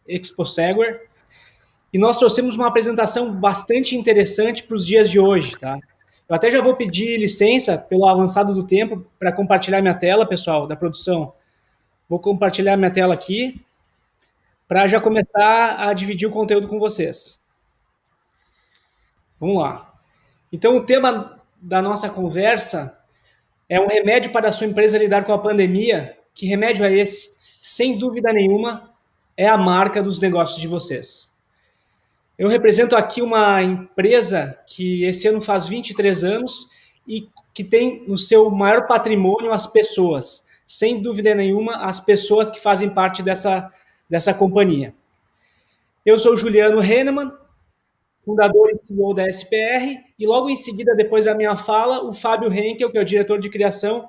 Expo Segur, e nós trouxemos uma apresentação bastante interessante para os dias de hoje, tá? Eu até já vou pedir licença pelo avançado do tempo para compartilhar minha tela, pessoal, da produção. Vou compartilhar minha tela aqui para já começar a dividir o conteúdo com vocês. Vamos lá. Então, o tema da nossa conversa é um remédio para a sua empresa lidar com a pandemia. Que remédio é esse? Sem dúvida nenhuma, é a marca dos negócios de vocês. Eu represento aqui uma empresa que esse ano faz 23 anos e que tem no seu maior patrimônio as pessoas. Sem dúvida nenhuma, as pessoas que fazem parte dessa companhia. Eu sou Juliano Hennemann, fundador e CEO da SPR, e logo em seguida, depois da minha fala, o Fábio Henkel, que é o diretor de criação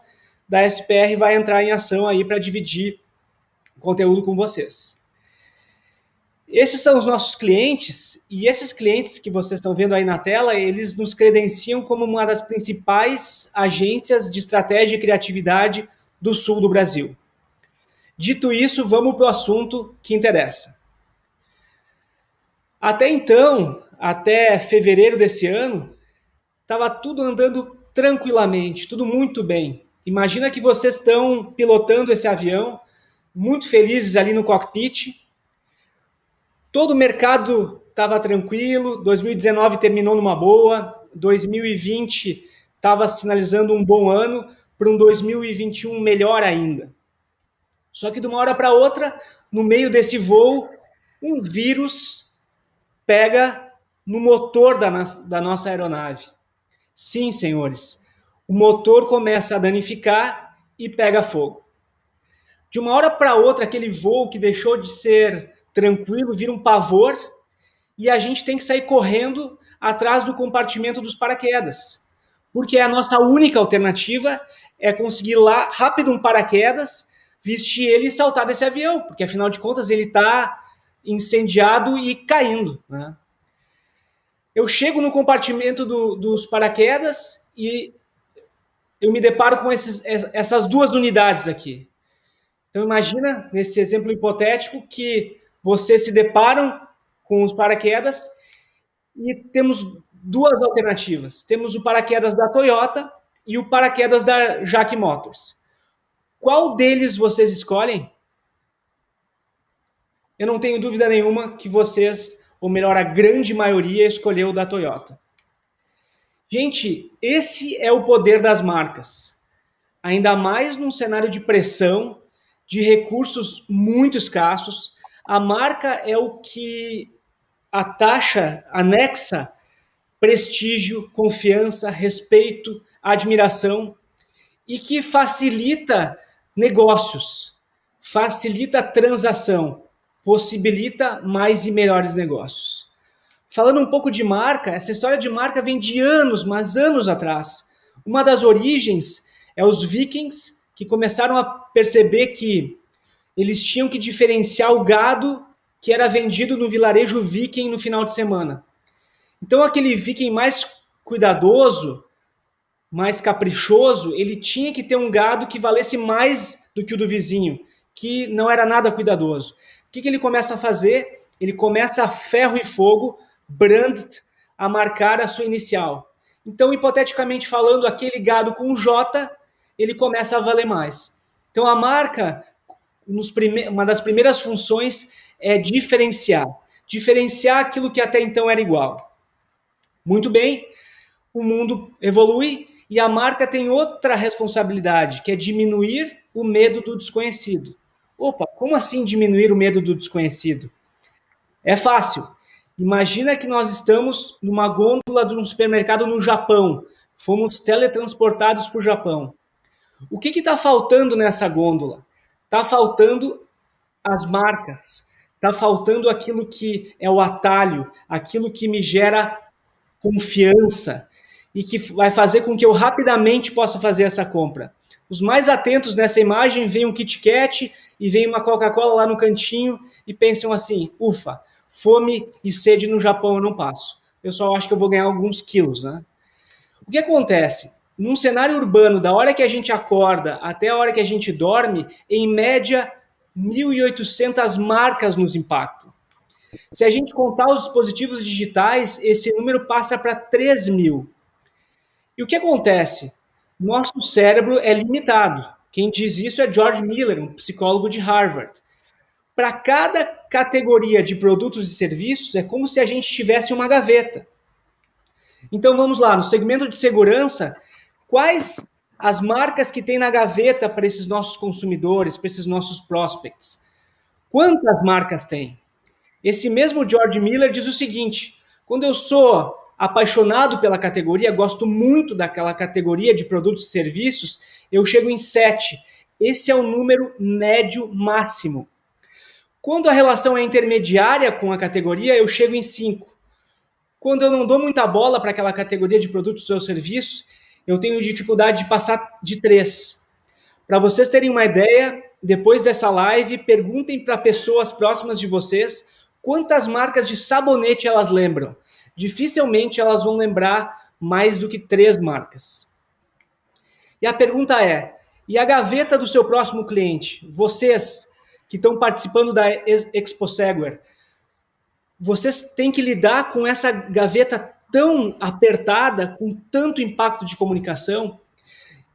da SPR, vai entrar em ação aí para dividir o conteúdo com vocês. Esses são os nossos clientes, e esses clientes que vocês estão vendo aí na tela, eles nos credenciam como uma das principais agências de estratégia e criatividade do sul do Brasil. Dito isso, vamos para o assunto que interessa. Até então, até fevereiro desse ano, estava tudo andando tranquilamente, tudo muito bem. Imagina que vocês estão pilotando esse avião, muito felizes ali no cockpit. Todo o mercado estava tranquilo, 2019 terminou numa boa, 2020 estava sinalizando um bom ano, para um 2021 melhor ainda. Só que de uma hora para outra, no meio desse voo, um vírus pega no motor da nossa aeronave. Sim, senhores, o motor começa a danificar e pega fogo. De uma hora para outra, aquele voo que deixou de ser tranquilo vira um pavor e a gente tem que sair correndo atrás do compartimento dos paraquedas, porque a nossa única alternativa é conseguir lá rápido um paraquedas, vestir ele e saltar desse avião, porque afinal de contas ele está incendiado e caindo, né? Eu chego no compartimento dos paraquedas e eu me deparo com essas duas unidades aqui. Então imagina, nesse exemplo hipotético, que vocês se deparam com os paraquedas e temos duas alternativas. Temos o paraquedas da Toyota e o paraquedas da Jack Motors. Qual deles vocês escolhem? Eu não tenho dúvida nenhuma que vocês, ou melhor, a grande maioria, escolheu o da Toyota. Gente, esse é o poder das marcas. Ainda mais num cenário de pressão, de recursos muito escassos, a marca é o que a taxa anexa prestígio, confiança, respeito, admiração e que facilita negócios, facilita transação, possibilita mais e melhores negócios. Falando um pouco de marca, essa história de marca vem de anos, mas anos atrás. Uma das origens é os vikings, que começaram a perceber que eles tinham que diferenciar o gado que era vendido no vilarejo viking no final de semana. Então aquele viking mais cuidadoso, mais caprichoso, ele tinha que ter um gado que valesse mais do que o do vizinho, que não era nada cuidadoso. O que ele começa a fazer? Ele começa a ferro e fogo, branded, a marcar a sua inicial. Então, hipoteticamente falando, aquele gado com J, ele começa a valer mais. Então, a marca, uma das primeiras funções é diferenciar. Diferenciar aquilo que até então era igual. Muito bem, o mundo evolui e a marca tem outra responsabilidade, que é diminuir o medo do desconhecido. Opa, como assim diminuir o medo do desconhecido? É fácil. Imagina que nós estamos numa gôndola de um supermercado no Japão. Fomos teletransportados para o Japão. O que está faltando nessa gôndola? Está faltando as marcas. Está faltando aquilo que é o atalho, aquilo que me gera confiança e que vai fazer com que eu rapidamente possa fazer essa compra. Os mais atentos nessa imagem veem um Kit Kat e veem uma Coca-Cola lá no cantinho e pensam assim, ufa, fome e sede no Japão eu não passo. Eu só acho que eu vou ganhar alguns quilos, né? O que acontece? Num cenário urbano, da hora que a gente acorda até a hora que a gente dorme, em média, 1.800 marcas nos impactam. Se a gente contar os dispositivos digitais, esse número passa para 3.000. E o que acontece? Nosso cérebro é limitado. Quem diz isso é George Miller, um psicólogo de Harvard. Para cada categoria de produtos e serviços, é como se a gente tivesse uma gaveta. Então vamos lá, no segmento de segurança, quais as marcas que tem na gaveta para esses nossos consumidores, para esses nossos prospects? Quantas marcas tem? Esse mesmo George Miller diz o seguinte: quando eu sou apaixonado pela categoria, gosto muito daquela categoria de produtos e serviços, eu chego em 7. Esse é o número médio máximo. Quando a relação é intermediária com a categoria, eu chego em 5. Quando eu não dou muita bola para aquela categoria de produtos ou serviços, eu tenho dificuldade de passar de 3. Para vocês terem uma ideia, depois dessa live, perguntem para pessoas próximas de vocês quantas marcas de sabonete elas lembram. Dificilmente elas vão lembrar mais do que 3 marcas. E a pergunta é, e a gaveta do seu próximo cliente? Vocês que estão participando da ExpoSegware, vocês têm que lidar com essa gaveta tão apertada, com tanto impacto de comunicação.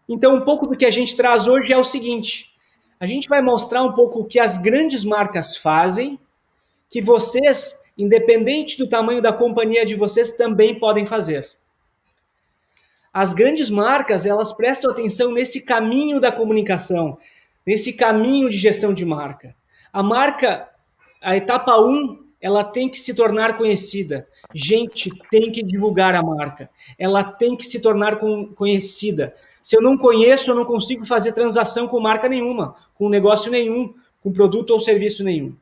Então, um pouco do que a gente traz hoje é o seguinte: a gente vai mostrar um pouco o que as grandes marcas fazem, que vocês, independente do tamanho da companhia de vocês, também podem fazer. As grandes marcas, elas prestam atenção nesse caminho da comunicação, nesse caminho de gestão de marca. A marca, a etapa 1, ela tem que se tornar conhecida. Gente, tem que divulgar a marca. Ela tem que se tornar conhecida. Se eu não conheço, eu não consigo fazer transação com marca nenhuma, com negócio nenhum, com produto ou serviço nenhum.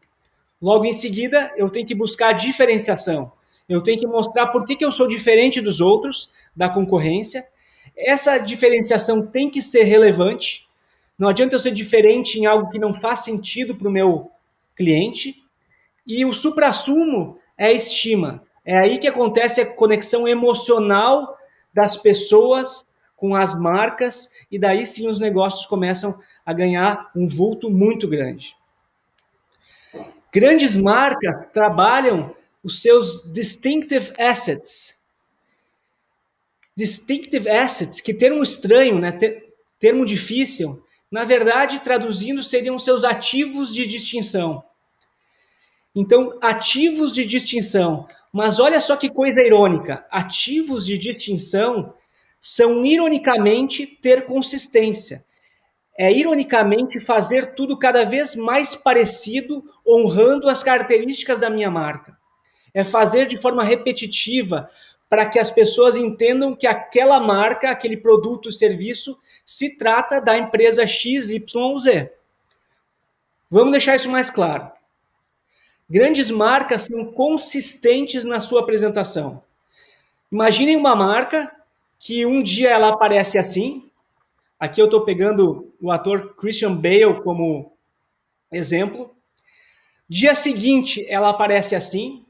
Logo em seguida, eu tenho que buscar diferenciação. Eu tenho que mostrar por que eu sou diferente dos outros, da concorrência. Essa diferenciação tem que ser relevante. Não adianta eu ser diferente em algo que não faz sentido para o meu cliente. E o suprassumo é a estima. É aí que acontece a conexão emocional das pessoas com as marcas, e daí sim os negócios começam a ganhar um vulto muito grande. Grandes marcas trabalham os seus distinctive assets. Distinctive assets, que termo estranho, né? Termo difícil, na verdade, traduzindo, seriam seus ativos de distinção. Então, ativos de distinção. Mas olha só que coisa irônica. Ativos de distinção são, ironicamente, ter consistência. É, ironicamente, fazer tudo cada vez mais parecido, honrando as características da minha marca. É fazer de forma repetitiva, para que as pessoas entendam que aquela marca, aquele produto ou serviço, se trata da empresa XYZ. Vamos deixar isso mais claro. Grandes marcas são consistentes na sua apresentação. Imaginem uma marca que um dia ela aparece assim. Aqui eu estou pegando o ator Christian Bale como exemplo. Dia seguinte ela aparece assim.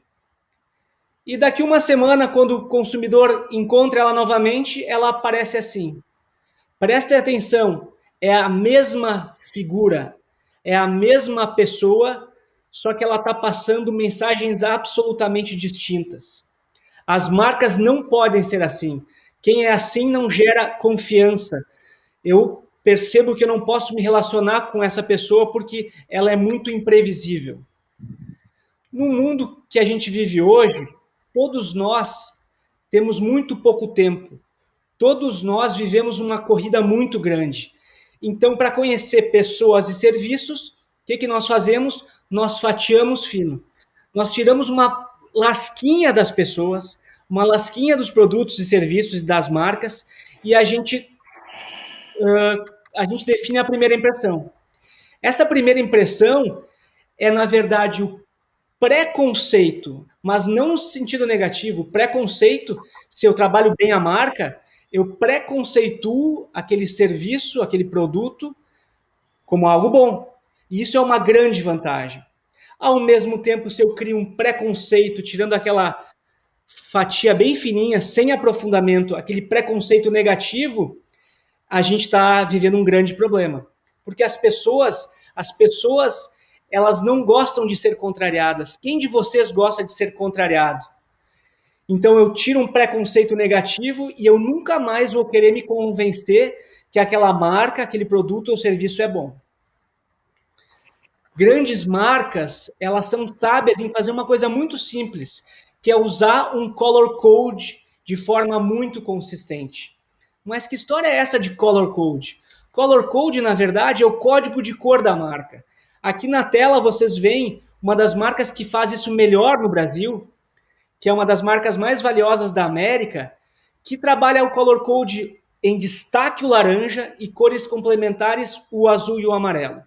E daqui uma semana, quando o consumidor encontra ela novamente, ela aparece assim. Prestem atenção, é a mesma figura, é a mesma pessoa, só que ela está passando mensagens absolutamente distintas. As marcas não podem ser assim. Quem é assim não gera confiança. Eu percebo que eu não posso me relacionar com essa pessoa porque ela é muito imprevisível. No mundo que a gente vive hoje, todos nós temos muito pouco tempo. Todos nós vivemos uma corrida muito grande. Então, para conhecer pessoas e serviços, o que nós fazemos? Nós fatiamos fino. Nós tiramos uma lasquinha das pessoas, uma lasquinha dos produtos e serviços e das marcas, e a gente define a primeira impressão. Essa primeira impressão é, na verdade, o preconceito, mas não no sentido negativo. O preconceito, se eu trabalho bem a marca, eu preconceituo aquele serviço, aquele produto, como algo bom. E isso é uma grande vantagem. Ao mesmo tempo, se eu crio um preconceito, tirando aquela fatia bem fininha, sem aprofundamento, aquele preconceito negativo, a gente está vivendo um grande problema. Porque as pessoas, elas não gostam de ser contrariadas. Quem de vocês gosta de ser contrariado? Então eu tiro um preconceito negativo e eu nunca mais vou querer me convencer que aquela marca, aquele produto ou serviço é bom. Grandes marcas, elas são sábias em fazer uma coisa muito simples, que é usar um color code de forma muito consistente. Mas que história é essa de color code? Color code, na verdade, é o código de cor da marca. Aqui na tela vocês veem uma das marcas que faz isso melhor no Brasil, que é uma das marcas mais valiosas da América, que trabalha o color code em destaque o laranja e cores complementares o azul e o amarelo.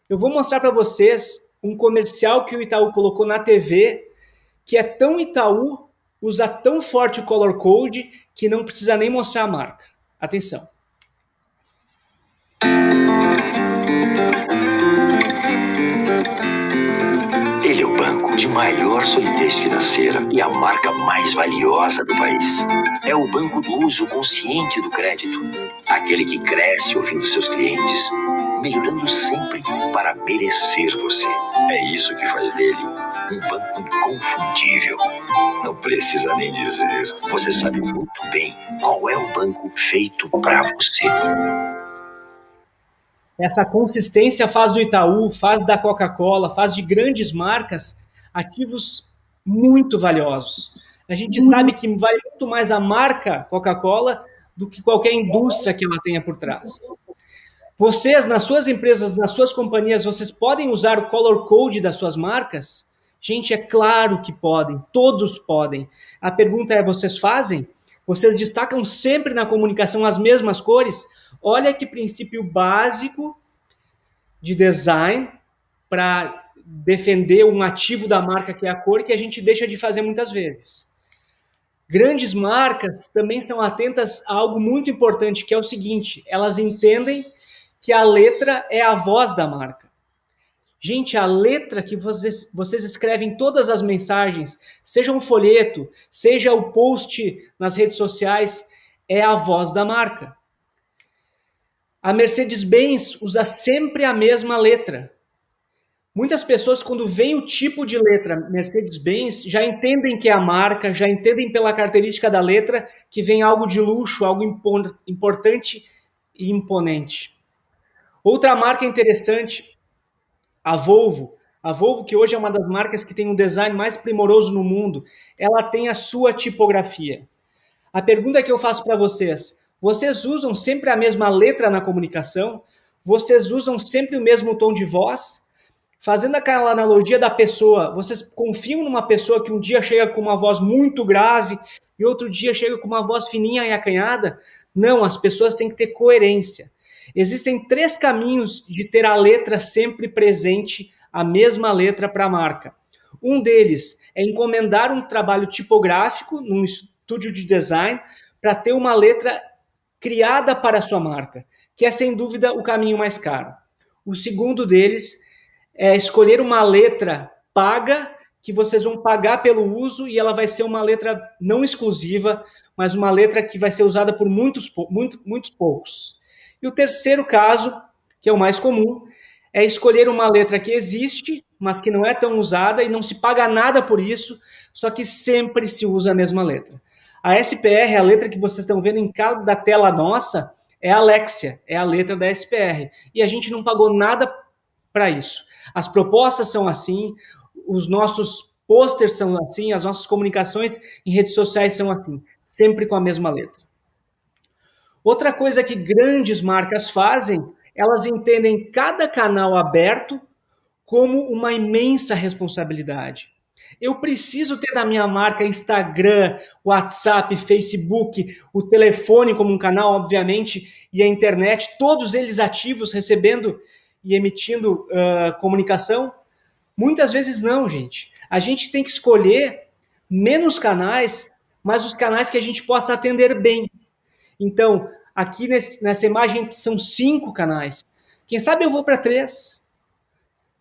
Eu vou mostrar para vocês um comercial que o Itaú colocou na TV, que é tão Itaú, usa tão forte o color code, que não precisa nem mostrar a marca. Atenção. Ele é o banco de maior solidez financeira e a marca mais valiosa do país. É o banco do uso consciente do crédito, aquele que cresce ouvindo seus clientes, melhorando sempre para merecer você. É isso que faz dele um banco inconfundível. Não precisa nem dizer. Você sabe muito bem qual é o banco feito para você. Essa consistência faz do Itaú, faz da Coca-Cola, faz de grandes marcas ativos muito valiosos. A gente sabe que vale muito mais a marca Coca-Cola do que qualquer indústria que ela tenha por trás. Vocês, nas suas empresas, nas suas companhias, vocês podem usar o color code das suas marcas? Gente, é claro que podem, todos podem. A pergunta é, vocês fazem? Vocês destacam sempre na comunicação as mesmas cores? Olha que princípio básico de design para defender um ativo da marca que é a cor, que a gente deixa de fazer muitas vezes. Grandes marcas também são atentas a algo muito importante, que é o seguinte, elas entendem que a letra é a voz da marca. Gente, a letra que vocês escrevem todas as mensagens, seja um folheto, seja o post nas redes sociais, é a voz da marca. A Mercedes-Benz usa sempre a mesma letra. Muitas pessoas, quando veem o tipo de letra Mercedes-Benz, já entendem que é a marca, já entendem pela característica da letra que vem algo de luxo, algo importante e imponente. Outra marca interessante, a Volvo. A Volvo, que hoje é uma das marcas que tem um design mais primoroso no mundo, ela tem a sua tipografia. A pergunta que eu faço para vocês, vocês usam sempre a mesma letra na comunicação? Vocês usam sempre o mesmo tom de voz? Fazendo aquela analogia da pessoa, vocês confiam numa pessoa que um dia chega com uma voz muito grave e outro dia chega com uma voz fininha e acanhada? Não, as pessoas têm que ter coerência. Existem 3 caminhos de ter a letra sempre presente, a mesma letra para a marca. Um deles é encomendar um trabalho tipográfico num estúdio de design para ter uma letra criada para a sua marca, que é sem dúvida o caminho mais caro. O segundo deles é escolher uma letra paga, que vocês vão pagar pelo uso e ela vai ser uma letra não exclusiva, mas uma letra que vai ser usada por muitos poucos. E o terceiro caso, que é o mais comum, é escolher uma letra que existe, mas que não é tão usada e não se paga nada por isso, só que sempre se usa a mesma letra. A SPR, a letra que vocês estão vendo em cada tela nossa, é a Alexia, é a letra da SPR. E a gente não pagou nada para isso. As propostas são assim, os nossos posters são assim, as nossas comunicações em redes sociais são assim, sempre com a mesma letra. Outra coisa que grandes marcas fazem, elas entendem cada canal aberto como uma imensa responsabilidade. Eu preciso ter na minha marca Instagram, WhatsApp, Facebook, o telefone como um canal, obviamente, e a internet, todos eles ativos, recebendo e emitindo comunicação? Muitas vezes não, gente. A gente tem que escolher menos canais, mas os canais que a gente possa atender bem. Então, aqui nessa imagem são 5 canais. Quem sabe eu vou para 3.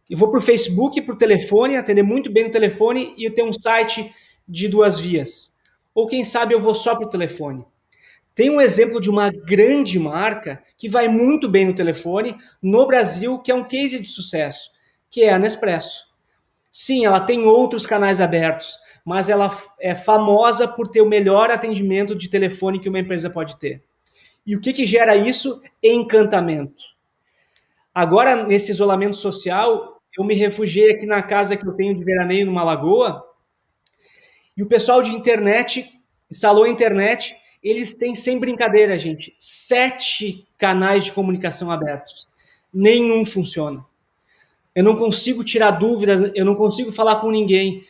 Eu vou para o Facebook, para o telefone, atender muito bem no telefone e eu tenho um site de 2 vias. Ou quem sabe eu vou só para o telefone. Tem um exemplo de uma grande marca que vai muito bem no telefone no Brasil, que é um case de sucesso, que é a Nespresso. Sim, ela tem outros canais abertos, mas ela é famosa por ter o melhor atendimento de telefone que uma empresa pode ter. E o que gera isso? Encantamento. Agora, nesse isolamento social, eu me refugiei aqui na casa que eu tenho de veraneio numa lagoa, e o pessoal de internet instalou a internet. Eles têm, sem brincadeira, gente, 7 canais de comunicação abertos. Nenhum funciona. Eu não consigo tirar dúvidas, eu não consigo falar com ninguém.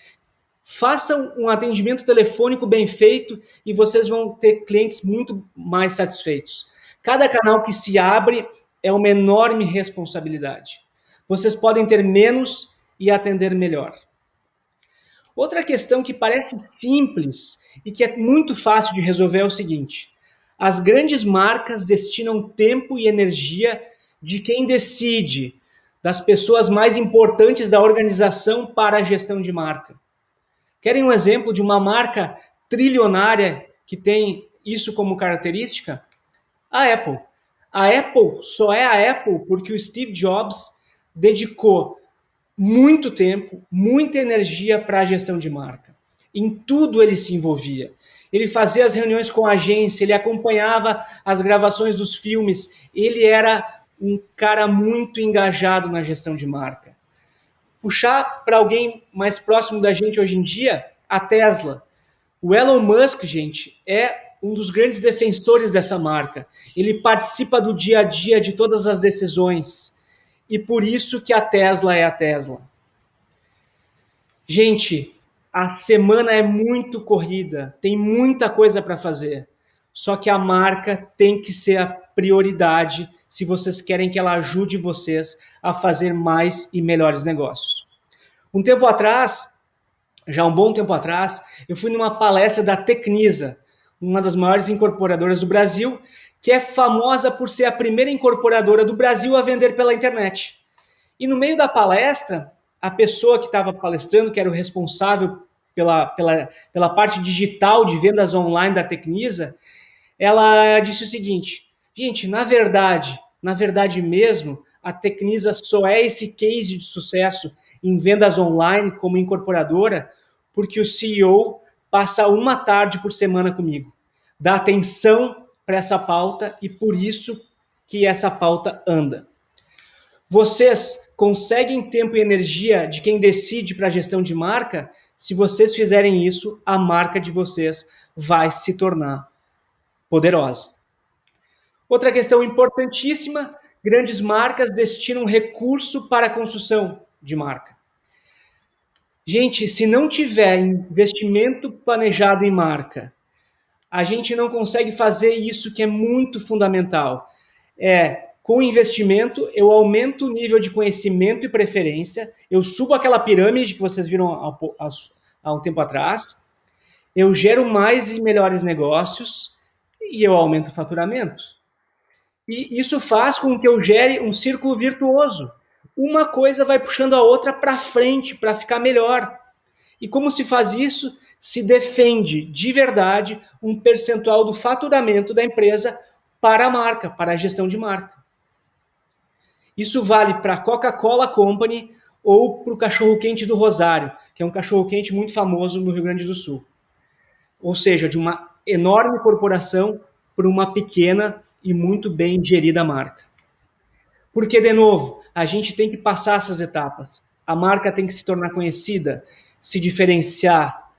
Façam um atendimento telefônico bem feito e vocês vão ter clientes muito mais satisfeitos. Cada canal que se abre é uma enorme responsabilidade. Vocês podem ter menos e atender melhor. Outra questão que parece simples e que é muito fácil de resolver é o seguinte: as grandes marcas destinam tempo e energia de quem decide, das pessoas mais importantes da organização, para a gestão de marca. Querem um exemplo de uma marca trilionária que tem isso como característica? A Apple. A Apple só é a Apple porque o Steve Jobs dedicou muito tempo, muita energia para a gestão de marca. Em tudo ele se envolvia. Ele fazia as reuniões com a agência, ele acompanhava as gravações dos filmes, ele era um cara muito engajado na gestão de marca. Puxar para alguém mais próximo da gente hoje em dia, a Tesla. O Elon Musk, gente, é um dos grandes defensores dessa marca. Ele participa do dia a dia de todas as decisões. E por isso que a Tesla é a Tesla. Gente, a semana é muito corrida, tem muita coisa para fazer. Só que a marca tem que ser a prioridade se vocês querem que ela ajude vocês a fazer mais e melhores negócios. Um tempo atrás, já um bom tempo atrás, eu fui numa palestra da Tecnisa, uma das maiores incorporadoras do Brasil, que é famosa por ser a primeira incorporadora do Brasil a vender pela internet. E no meio da palestra, a pessoa que estava palestrando, que era o responsável pela parte digital de vendas online da Tecnisa, ela disse o seguinte: gente, na verdade mesmo, a Tecnisa só é esse case de sucesso em vendas online como incorporadora porque o CEO passa uma tarde por semana comigo, dá atenção para essa pauta e por isso que essa pauta anda. Vocês conseguem tempo e energia de quem decide para a gestão de marca? Se vocês fizerem isso, a marca de vocês vai se tornar poderosa. Outra questão importantíssima: grandes marcas destinam recurso para a construção de marca. Gente, se não tiver investimento planejado em marca, a gente não consegue fazer isso que é muito fundamental. Com investimento, eu aumento o nível de conhecimento e preferência, eu subo aquela pirâmide que vocês viram há um tempo atrás, eu gero mais e melhores negócios e eu aumento o faturamento. E isso faz com que eu gere um círculo virtuoso. Uma coisa vai puxando a outra para frente, para ficar melhor. E como se faz isso? Se defende de verdade um percentual do faturamento da empresa para a marca, para a gestão de marca. Isso vale para a Coca-Cola Company ou para o cachorro-quente do Rosário, que é um cachorro-quente muito famoso no Rio Grande do Sul. Ou seja, de uma enorme corporação para uma pequena e muito bem gerida marca. Porque, de novo, a gente tem que passar essas etapas. A marca tem que se tornar conhecida, se diferenciar,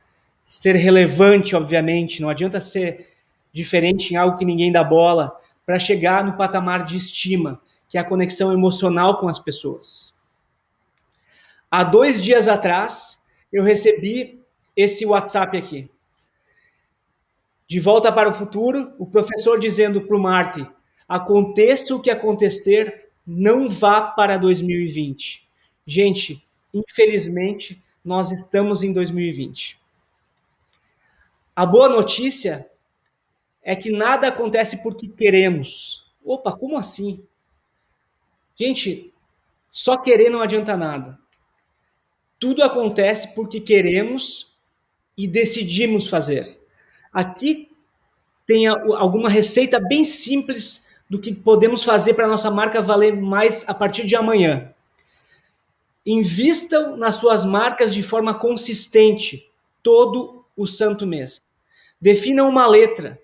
ser relevante, obviamente. Não adianta ser diferente em algo que ninguém dá bola, para chegar no patamar de estima, que é a conexão emocional com as pessoas. Há 2 dias atrás, eu recebi esse WhatsApp aqui. De Volta para o Futuro, o professor dizendo para o Marty: aconteça o que acontecer, não vá para 2020. Gente, infelizmente, nós estamos em 2020. A boa notícia é que nada acontece porque queremos. Opa, como assim? Gente, Só querer não adianta nada. Tudo acontece porque queremos e decidimos fazer. Aqui tem alguma receita bem simples do que podemos fazer para a nossa marca valer mais a partir de amanhã. Invistam nas suas marcas de forma consistente, todo o santo mês. Definam uma letra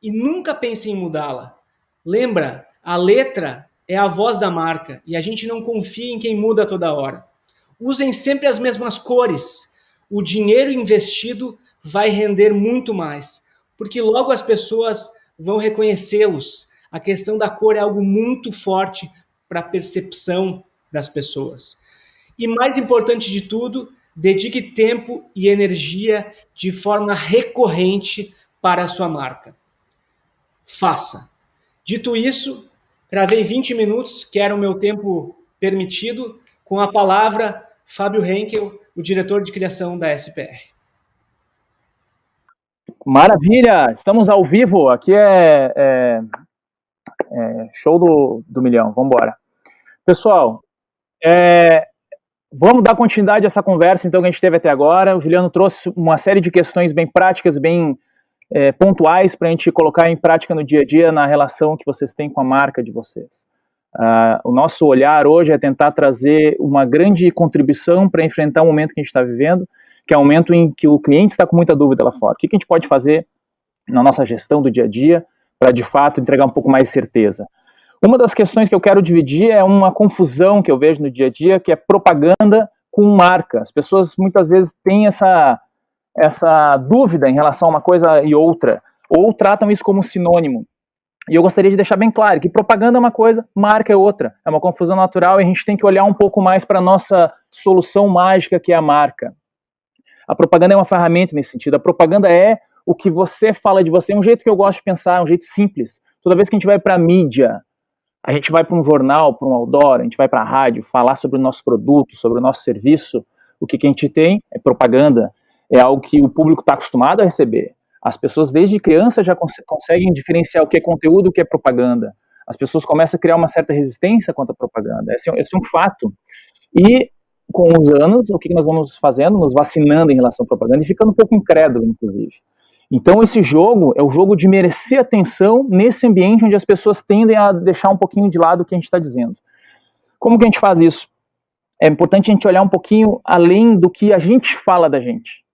e nunca pensem em mudá-la. Lembra, a letra é a voz da marca e a gente não confia em quem muda toda hora. Usem sempre as mesmas cores. O dinheiro investido vai render muito mais, porque logo as pessoas vão reconhecê-los. A questão da cor é algo muito forte para a percepção das pessoas. E mais importante de tudo, dedique tempo e energia de forma recorrente para a sua marca. Faça. Dito isso, gravei 20 minutos, que era o meu tempo permitido, com a palavra Fábio Henkel, o diretor de criação da SPR. Maravilha! Estamos ao vivo, aqui é show do milhão, vamos embora. Pessoal, vamos dar continuidade a essa conversa então que a gente teve até agora. O Juliano trouxe uma série de questões bem práticas, bem pontuais para a gente colocar em prática no dia a dia na relação que vocês têm com a marca de vocês. O nosso olhar hoje é tentar trazer uma grande contribuição para enfrentar o momento que a gente está vivendo, que é um momento em que o cliente está com muita dúvida lá fora. O que a gente pode fazer na nossa gestão do dia a dia para, de fato, entregar um pouco mais de certeza? Uma das questões que eu quero dividir é uma confusão que eu vejo no dia a dia, que é propaganda com marca. As pessoas muitas vezes têm essa dúvida em relação a uma coisa e outra, ou tratam isso como sinônimo. E eu gostaria de deixar bem claro que propaganda é uma coisa, marca é outra. É uma confusão natural e a gente tem que olhar um pouco mais para a nossa solução mágica, que é a marca. A propaganda é uma ferramenta nesse sentido. A propaganda é o que você fala de você. É um jeito que eu gosto de pensar, é um jeito simples. Toda vez que a gente vai para a mídia, a gente vai para um jornal, para um outdoor, a gente vai para a rádio, falar sobre o nosso produto, sobre o nosso serviço, o que a gente tem é propaganda. É algo que o público está acostumado a receber. As pessoas desde criança já conseguem diferenciar o que é conteúdo e o que é propaganda. As pessoas começam a criar uma certa resistência contra a propaganda. Esse é um fato. E com os anos, o que nós vamos fazendo? Nos vacinando em relação à propaganda e ficando um pouco incrédulo, inclusive. Então esse jogo é o jogo de merecer atenção nesse ambiente onde as pessoas tendem a deixar um pouquinho de lado o que a gente está dizendo. Como que a gente faz isso? É importante a gente olhar um pouquinho além do que a gente fala da gente.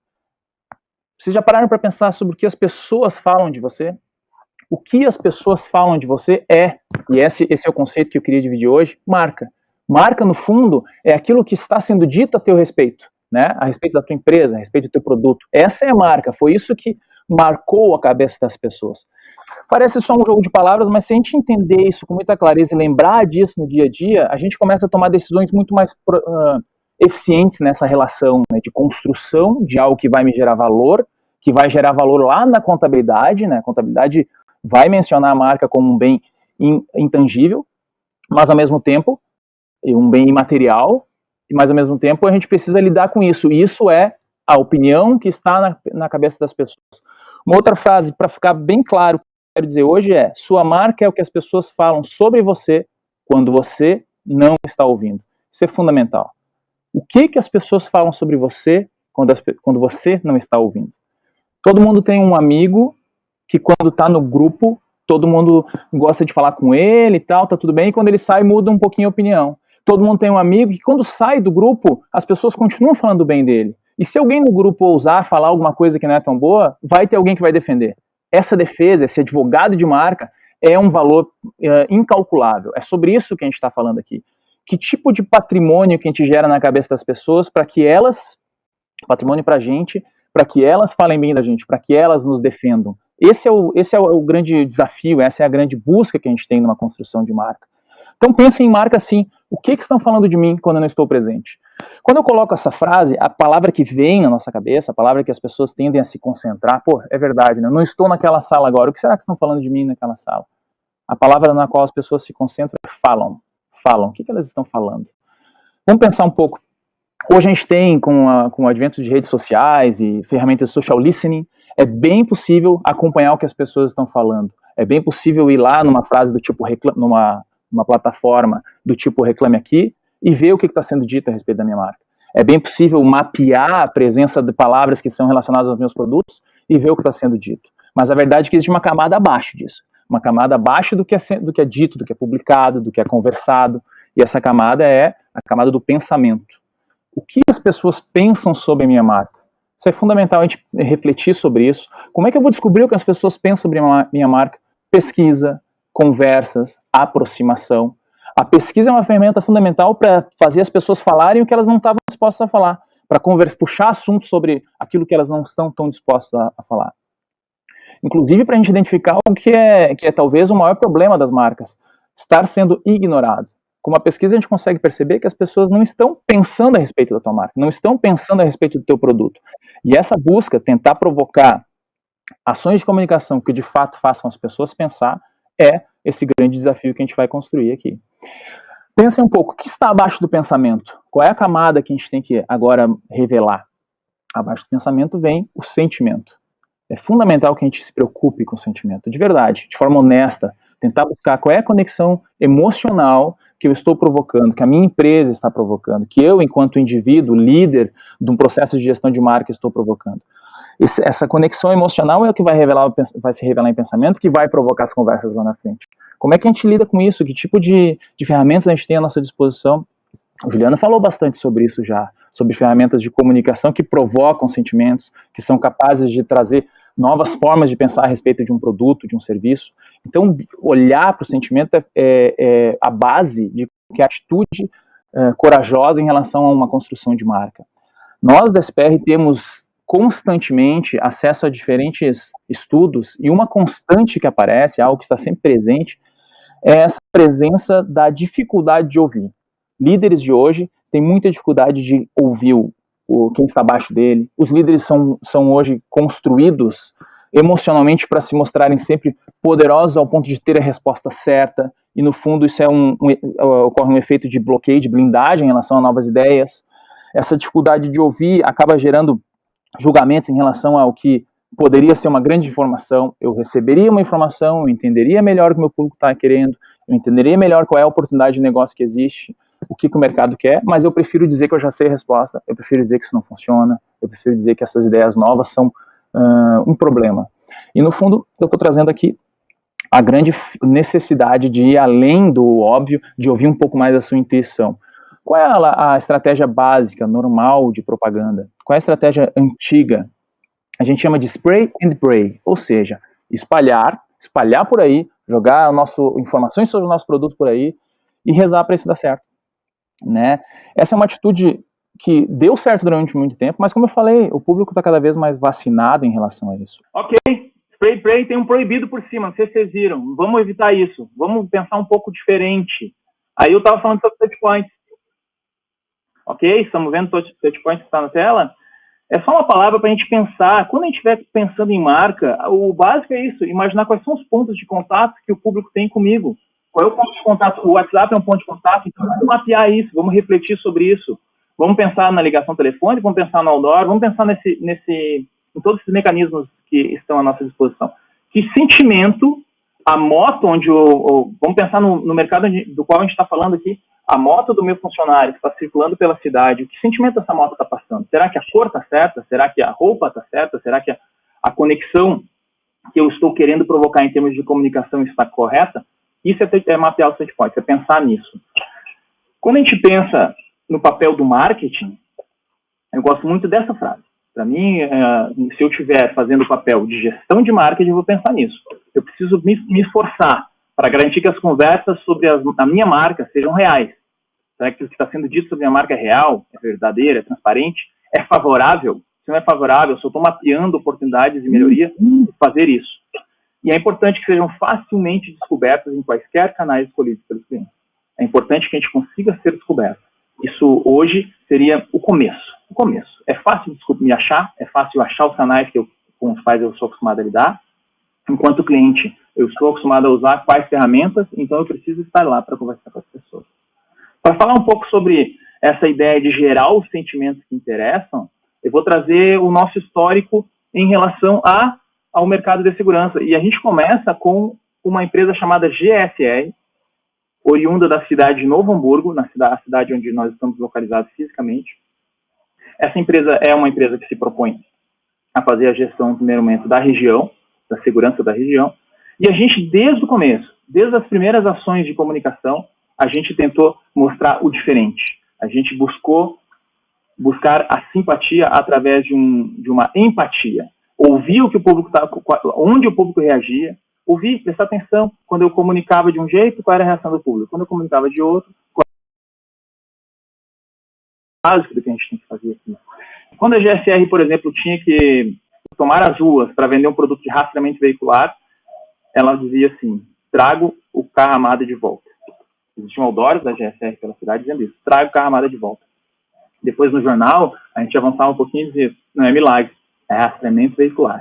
Vocês já pararam para pensar sobre o que as pessoas falam de você? O que as pessoas falam de você e esse é o conceito que eu queria dividir hoje, marca. Marca, no fundo, é aquilo que está sendo dito a teu respeito, né? A respeito da tua empresa, a respeito do teu produto. Essa é a marca, foi isso que marcou a cabeça das pessoas. Parece só um jogo de palavras, mas se a gente entender isso com muita clareza e lembrar disso no dia a dia, a gente começa a tomar decisões muito mais eficientes nessa relação, né, de construção de algo que vai me gerar valor, que vai gerar valor lá na contabilidade, né? A contabilidade vai mencionar a marca como um bem intangível, mas ao mesmo tempo um bem imaterial, mas ao mesmo tempo a gente precisa lidar com isso. E isso é a opinião que está na cabeça das pessoas. Uma outra frase, para ficar bem claro, o que eu quero dizer hoje é: sua marca é o que as pessoas falam sobre você quando você não está ouvindo. Isso é fundamental. O que as pessoas falam sobre você quando você não está ouvindo? Todo mundo tem um amigo que quando está no grupo, todo mundo gosta de falar com ele e tal, tá tudo bem, e quando ele sai muda um pouquinho a opinião. Todo mundo tem um amigo que quando sai do grupo, as pessoas continuam falando bem dele. E se alguém no grupo ousar falar alguma coisa que não é tão boa, vai ter alguém que vai defender. Essa defesa, esse advogado de marca, é um valor incalculável. É sobre isso que a gente está falando aqui. Que tipo de patrimônio que a gente gera na cabeça das pessoas para que elas, patrimônio para a gente, para que elas falem bem da gente, para que elas nos defendam. Esse é o grande desafio, essa é a grande busca que a gente tem numa construção de marca. Então pense em marca assim, o que estão falando de mim quando eu não estou presente? Quando eu coloco essa frase, a palavra que vem na nossa cabeça, a palavra que as pessoas tendem a se concentrar, é verdade, né? Eu não estou naquela sala agora, o que será que estão falando de mim naquela sala? A palavra na qual as pessoas se concentram é falam. O que elas estão falando? Vamos pensar um pouco. Hoje a gente tem, com o advento de redes sociais e ferramentas de social listening, é bem possível acompanhar o que as pessoas estão falando. É bem possível ir lá numa frase do tipo, numa plataforma do tipo Reclame Aqui, e ver o que está sendo dito a respeito da minha marca. É bem possível mapear a presença de palavras que são relacionadas aos meus produtos e ver o que está sendo dito. Mas a verdade é que existe uma camada abaixo disso. Uma camada abaixo do que é dito, do que é publicado, do que é conversado. E essa camada é a camada do pensamento. O que as pessoas pensam sobre a minha marca? Isso é fundamental a gente refletir sobre isso. Como é que eu vou descobrir o que as pessoas pensam sobre a minha marca? Pesquisa, conversas, aproximação. A pesquisa é uma ferramenta fundamental para fazer as pessoas falarem o que elas não estavam dispostas a falar, para puxar assuntos sobre aquilo que elas não estão tão dispostas a falar. Inclusive para a gente identificar o que é talvez o maior problema das marcas, estar sendo ignorado. Com uma pesquisa a gente consegue perceber que as pessoas não estão pensando a respeito da tua marca, não estão pensando a respeito do teu produto. E essa busca, tentar provocar ações de comunicação que de fato façam as pessoas pensar, é esse grande desafio que a gente vai construir aqui. Pensem um pouco, o que está abaixo do pensamento? Qual é a camada que a gente tem que agora revelar? Abaixo do pensamento vem o sentimento. É fundamental que a gente se preocupe com o sentimento, de verdade, de forma honesta, tentar buscar qual é a conexão emocional que eu estou provocando, que a minha empresa está provocando, que eu, enquanto indivíduo, líder de um processo de gestão de marca, estou provocando. Essa conexão emocional é o que vai se revelar em pensamento, que vai provocar as conversas lá na frente. Como é que a gente lida com isso? Que tipo de ferramentas a gente tem à nossa disposição? O Juliano falou bastante sobre isso já, sobre ferramentas de comunicação que provocam sentimentos, que são capazes de trazer novas formas de pensar a respeito de um produto, de um serviço. Então, olhar para o sentimento é a base de qualquer atitude corajosa em relação a uma construção de marca. Nós da SPR temos constantemente acesso a diferentes estudos e uma constante que aparece, algo que está sempre presente, é essa presença da dificuldade de ouvir. Líderes de hoje têm muita dificuldade de ouvir quem está abaixo dele. Os líderes são hoje construídos emocionalmente para se mostrarem sempre poderosos ao ponto de ter a resposta certa, e no fundo isso ocorre um efeito de bloqueio, de blindagem em relação a novas ideias. Essa dificuldade de ouvir acaba gerando julgamentos em relação ao que poderia ser uma grande informação. Eu receberia uma informação, eu entenderia melhor o que o meu público está querendo, eu entenderia melhor qual é a oportunidade de negócio que existe, o que o mercado quer, mas eu prefiro dizer que eu já sei a resposta, eu prefiro dizer que isso não funciona, eu prefiro dizer que essas ideias novas são um problema. E no fundo, eu estou trazendo aqui a grande necessidade de ir além do óbvio, de ouvir um pouco mais a sua intuição. Qual é a estratégia básica, normal de propaganda? Qual é a estratégia antiga? A gente chama de spray and pray, ou seja, espalhar por aí, jogar informações sobre o nosso produto por aí e rezar para isso dar certo. Né? Essa é uma atitude que deu certo durante muito tempo, mas como eu falei, o público está cada vez mais vacinado em relação a isso. Ok, spray and pray tem um proibido por cima, não sei se vocês viram. Vamos evitar isso, vamos pensar um pouco diferente. Aí eu estava falando sobre touchpoints. Ok, estamos vendo touchpoints que está na tela? É só uma palavra para a gente pensar. Quando a gente estiver pensando em marca, o básico é isso, imaginar quais são os pontos de contato que o público tem comigo. Qual é o ponto de contato? O WhatsApp é um ponto de contato, então vamos mapear isso, vamos refletir sobre isso. Vamos pensar na ligação telefônica, vamos pensar no outdoor, vamos pensar em todos esses mecanismos que estão à nossa disposição. Que sentimento a moto, vamos pensar no mercado do qual a gente está falando aqui, a moto do meu funcionário que está circulando pela cidade, que sentimento essa moto está passando? Será que a cor está certa? Será que a roupa está certa? Será que a conexão que eu estou querendo provocar em termos de comunicação está correta? Isso é mapear o touchpoint, é pensar nisso. Quando a gente pensa no papel do marketing, eu gosto muito dessa frase. Para mim, se eu estiver fazendo o papel de gestão de marketing, eu vou pensar nisso. Eu preciso me esforçar para garantir que as conversas sobre a minha marca sejam reais. Será que o que está sendo dito sobre a minha marca é real, é verdadeiro, é transparente, é favorável? Se não é favorável, se eu estou mapeando oportunidades de melhoria, fazer isso. E é importante que sejam facilmente descobertas em quaisquer canais escolhidos pelos clientes. É importante que a gente consiga ser descoberto. Isso hoje seria o começo. O começo. É fácil me achar, é fácil achar os canais com os quais eu sou acostumado a lidar. Enquanto cliente, eu estou acostumado a usar quais ferramentas, então eu preciso estar lá para conversar com as pessoas. Para falar um pouco sobre essa ideia de gerar os sentimentos que interessam, eu vou trazer o nosso histórico em relação ao mercado de segurança. E a gente começa com uma empresa chamada GSR, oriunda da cidade de Novo Hamburgo, a cidade onde nós estamos localizados fisicamente. Essa empresa é uma empresa que se propõe a fazer a gestão, no primeiro momento, da região, da segurança da região. E a gente, desde o começo, desde as primeiras ações de comunicação, a gente tentou mostrar o diferente. A gente buscar a simpatia através de uma empatia. Ouvir o que o público onde o público reagia, ouvir, prestar atenção. Quando eu comunicava de um jeito, qual era a reação do público? Quando eu comunicava de outro, qual era o básico do que a gente tem que fazer aqui. Quando a GSR, por exemplo, tinha que tomar as ruas para vender um produto de rastreamento veicular, ela dizia assim: trago o carro armado de volta. Existiam outdoors da GSR pela cidade dizendo isso: trago o carro armado de volta. Depois, no jornal, a gente avançava um pouquinho e dizia: não é milagre, é rastreamento veicular.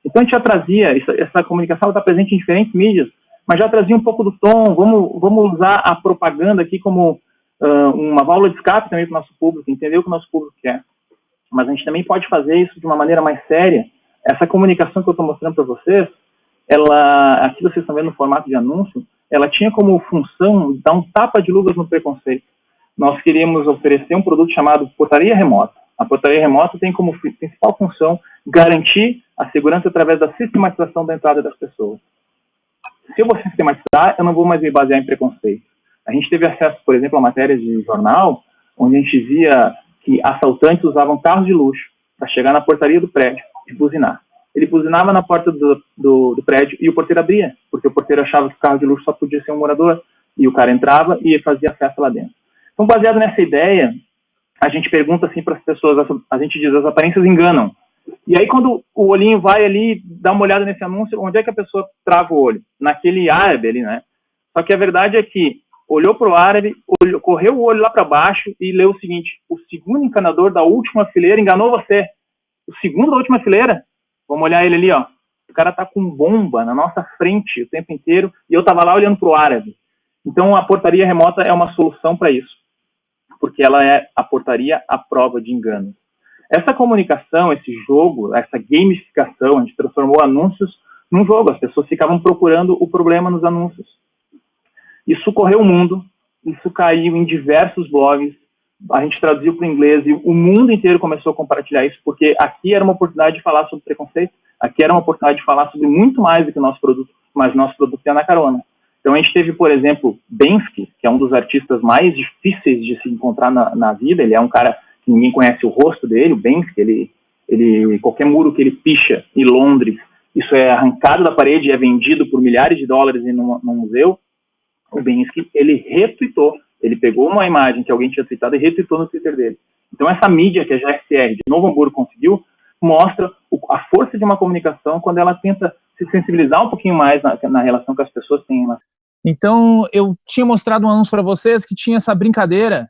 Então, a gente já trazia, essa comunicação está presente em diferentes mídias, mas já trazia um pouco do tom. Vamos usar a propaganda aqui como uma válvula de escape também para o nosso público, entender o que o nosso público quer. Mas a gente também pode fazer isso de uma maneira mais séria. Essa comunicação que eu estou mostrando para vocês, aqui vocês estão vendo no formato de anúncio, ela tinha como função dar um tapa de luvas no preconceito. Nós queríamos oferecer um produto chamado portaria remota. A portaria remota tem como principal função garantir a segurança através da sistematização da entrada das pessoas. Se eu vou sistematizar, eu não vou mais me basear em preconceito. A gente teve acesso, por exemplo, a matérias de jornal, onde a gente via que assaltantes usavam carros de luxo para chegar na portaria do prédio e buzinar. Ele buzinava na porta do prédio e o porteiro abria, porque o porteiro achava que o carro de luxo só podia ser um morador, e o cara entrava e fazia festa lá dentro. Então, baseado nessa ideia, a gente pergunta assim para as pessoas, a gente diz: as aparências enganam. E aí, quando o olhinho vai ali, dá uma olhada nesse anúncio, onde é que a pessoa trava o olho? Naquele árabe ali, né? Só que a verdade é que olhou para o árabe, correu o olho lá para baixo e leu o seguinte: o segundo encanador da última fileira enganou você. O segundo da última fileira? Vamos olhar ele ali, ó. O cara tá com bomba na nossa frente o tempo inteiro e eu tava lá olhando para o árabe. Então, a portaria remota é uma solução para isso, porque ela é a portaria à prova de engano. Essa comunicação, esse jogo, essa gamificação, a gente transformou anúncios num jogo. As pessoas ficavam procurando o problema nos anúncios. Isso correu o mundo, isso caiu em diversos blogs, a gente traduziu para o inglês e o mundo inteiro começou a compartilhar isso, porque aqui era uma oportunidade de falar sobre preconceito, aqui era uma oportunidade de falar sobre muito mais do que o nosso produto, mas o nosso produto é na carona. Então a gente teve, por exemplo, Bensky, que é um dos artistas mais difíceis de se encontrar na vida. Ele é um cara que ninguém conhece o rosto dele, o Bensky. Qualquer muro que ele picha em Londres, isso é arrancado da parede e é vendido por milhares de dólares num museu. O Bensky, ele retweetou, ele pegou uma imagem que alguém tinha tweetado e retweetou no Twitter dele. Então essa mídia que a GSR de Novo Hamburgo conseguiu mostra a força de uma comunicação quando ela tenta se sensibilizar um pouquinho mais na relação que as pessoas têm. Então, eu tinha mostrado um anúncio para vocês que tinha essa brincadeira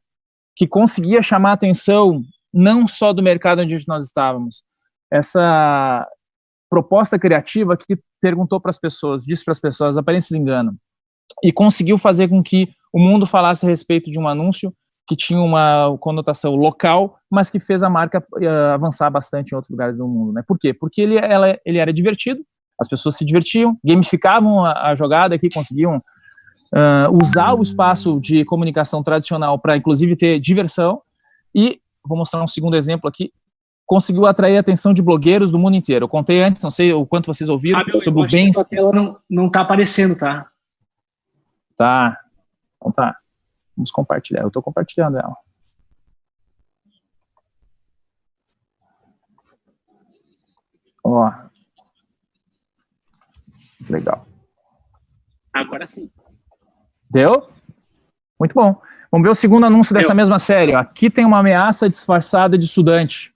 que conseguia chamar a atenção não só do mercado onde nós estávamos. Essa proposta criativa que perguntou para as pessoas, disse para as pessoas: aparências enganam. E conseguiu fazer com que o mundo falasse a respeito de um anúncio que tinha uma conotação local, mas que fez a marca avançar bastante em outros lugares do mundo, né? Por quê? Porque ele era divertido, as pessoas se divertiam, gamificavam a jogada aqui, conseguiam usar o espaço de comunicação tradicional para, inclusive, ter diversão. E, vou mostrar um segundo exemplo aqui, conseguiu atrair a atenção de blogueiros do mundo inteiro. Eu contei antes, não sei o quanto vocês ouviram, sobre o Bensky. A tela não está aparecendo, tá? Tá, então tá. Vamos compartilhar, eu estou compartilhando ela. Ó. Legal. Agora sim. Deu? Muito bom. Vamos ver o segundo anúncio dessa mesma série. Ó. Aqui tem uma ameaça disfarçada de estudante.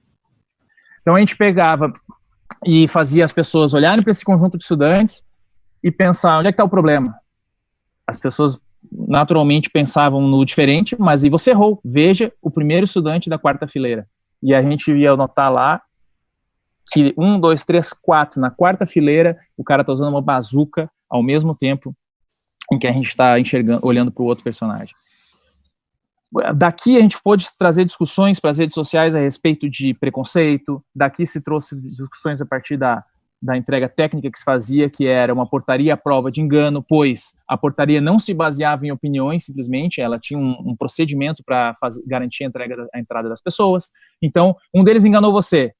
Então a gente pegava e fazia as pessoas olharem para esse conjunto de estudantes e pensar: onde é que está o problema? As pessoas naturalmente pensavam no diferente, mas e você errou. Veja o primeiro estudante da quarta fileira. E a gente ia notar lá que 1, 2, 3, 4, na quarta fileira, o cara está usando uma bazuca ao mesmo tempo em que a gente está olhando para o outro personagem. Daqui a gente pôde trazer discussões para as redes sociais a respeito de preconceito, daqui se trouxe discussões a partir da entrega técnica que se fazia, que era uma portaria à prova de engano, pois a portaria não se baseava em opiniões, simplesmente, ela tinha um procedimento para garantir a entrada das pessoas. Então, um deles enganou você.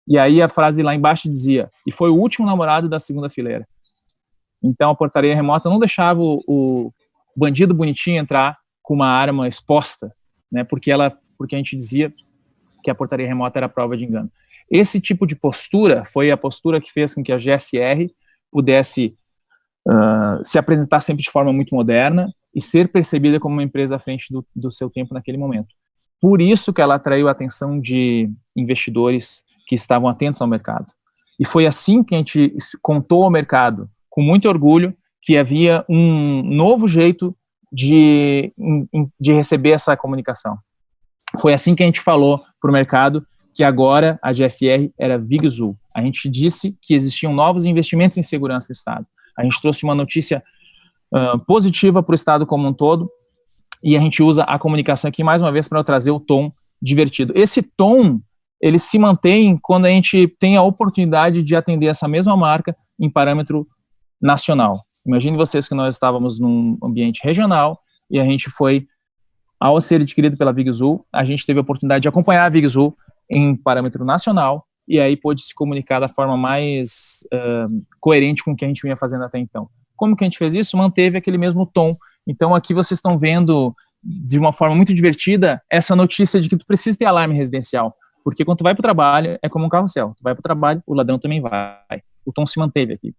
E aí a frase lá embaixo dizia, e foi o último namorado da segunda fileira. Então, a portaria remota não deixava o bandido bonitinho entrar com uma arma exposta, né, porque a gente dizia que a portaria remota era prova de engano. Esse tipo de postura foi a postura que fez com que a GSR pudesse se apresentar sempre de forma muito moderna e ser percebida como uma empresa à frente do seu tempo naquele momento. Por isso que ela atraiu a atenção de investidores que estavam atentos ao mercado. E foi assim que a gente contou ao mercado, com muito orgulho, que havia um novo jeito de receber essa comunicação. Foi assim que a gente falou para o mercado que agora a GSR era VigZul. A gente disse que existiam novos investimentos em segurança do Estado. A gente trouxe uma notícia positiva para o Estado como um todo, e a gente usa a comunicação aqui mais uma vez para trazer o tom divertido. Esse tom, ele se mantém quando a gente tem a oportunidade de atender essa mesma marca em parâmetro nacional. Imagine vocês que nós estávamos num ambiente regional e a gente foi, ao ser adquirido pela VigZul, a gente teve a oportunidade de acompanhar a VigZul em parâmetro nacional, e aí pôde se comunicar da forma mais coerente com o que a gente vinha fazendo até então. Como que a gente fez isso? Manteve aquele mesmo tom. Então aqui vocês estão vendo, de uma forma muito divertida, essa notícia de que tu precisa ter alarme residencial, porque quando tu vai para o trabalho, é como um carrossel. Tu vai para o trabalho, o ladrão também vai. O tom se manteve aqui.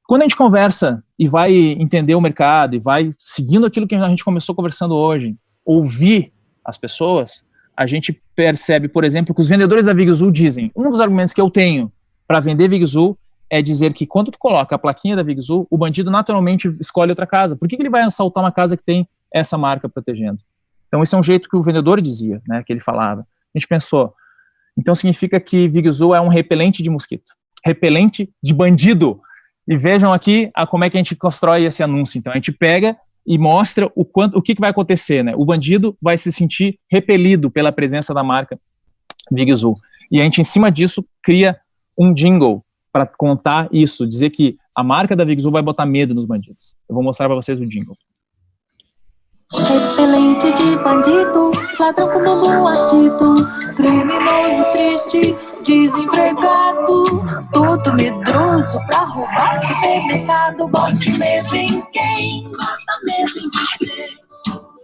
Quando a gente conversa e vai entender o mercado, e vai seguindo aquilo que a gente começou conversando hoje, ouvir as pessoas, a gente percebe, por exemplo, que os vendedores da VigZul dizem, um dos argumentos que eu tenho para vender VigZul é dizer que quando tu coloca a plaquinha da VigZul, o bandido naturalmente escolhe outra casa. Por que ele vai assaltar uma casa que tem essa marca protegendo? Então esse é um jeito que o vendedor dizia, né, que ele falava. A gente pensou, então significa que VigZul é um repelente de mosquito, repelente de bandido. E vejam aqui como é que a gente constrói esse anúncio. Então a gente pega e mostra o que vai acontecer, né? O bandido vai se sentir repelido pela presença da marca VigZul. E a gente, em cima disso, cria um jingle para contar isso, dizer que a marca da VigZul vai botar medo nos bandidos. Eu vou mostrar para vocês o jingle. Repelente de bandido, ladrão com bumbum ardido, criminoso triste, desempregado, todo medroso pra roubar supermercado. Bote medo em quem, bota medo em você.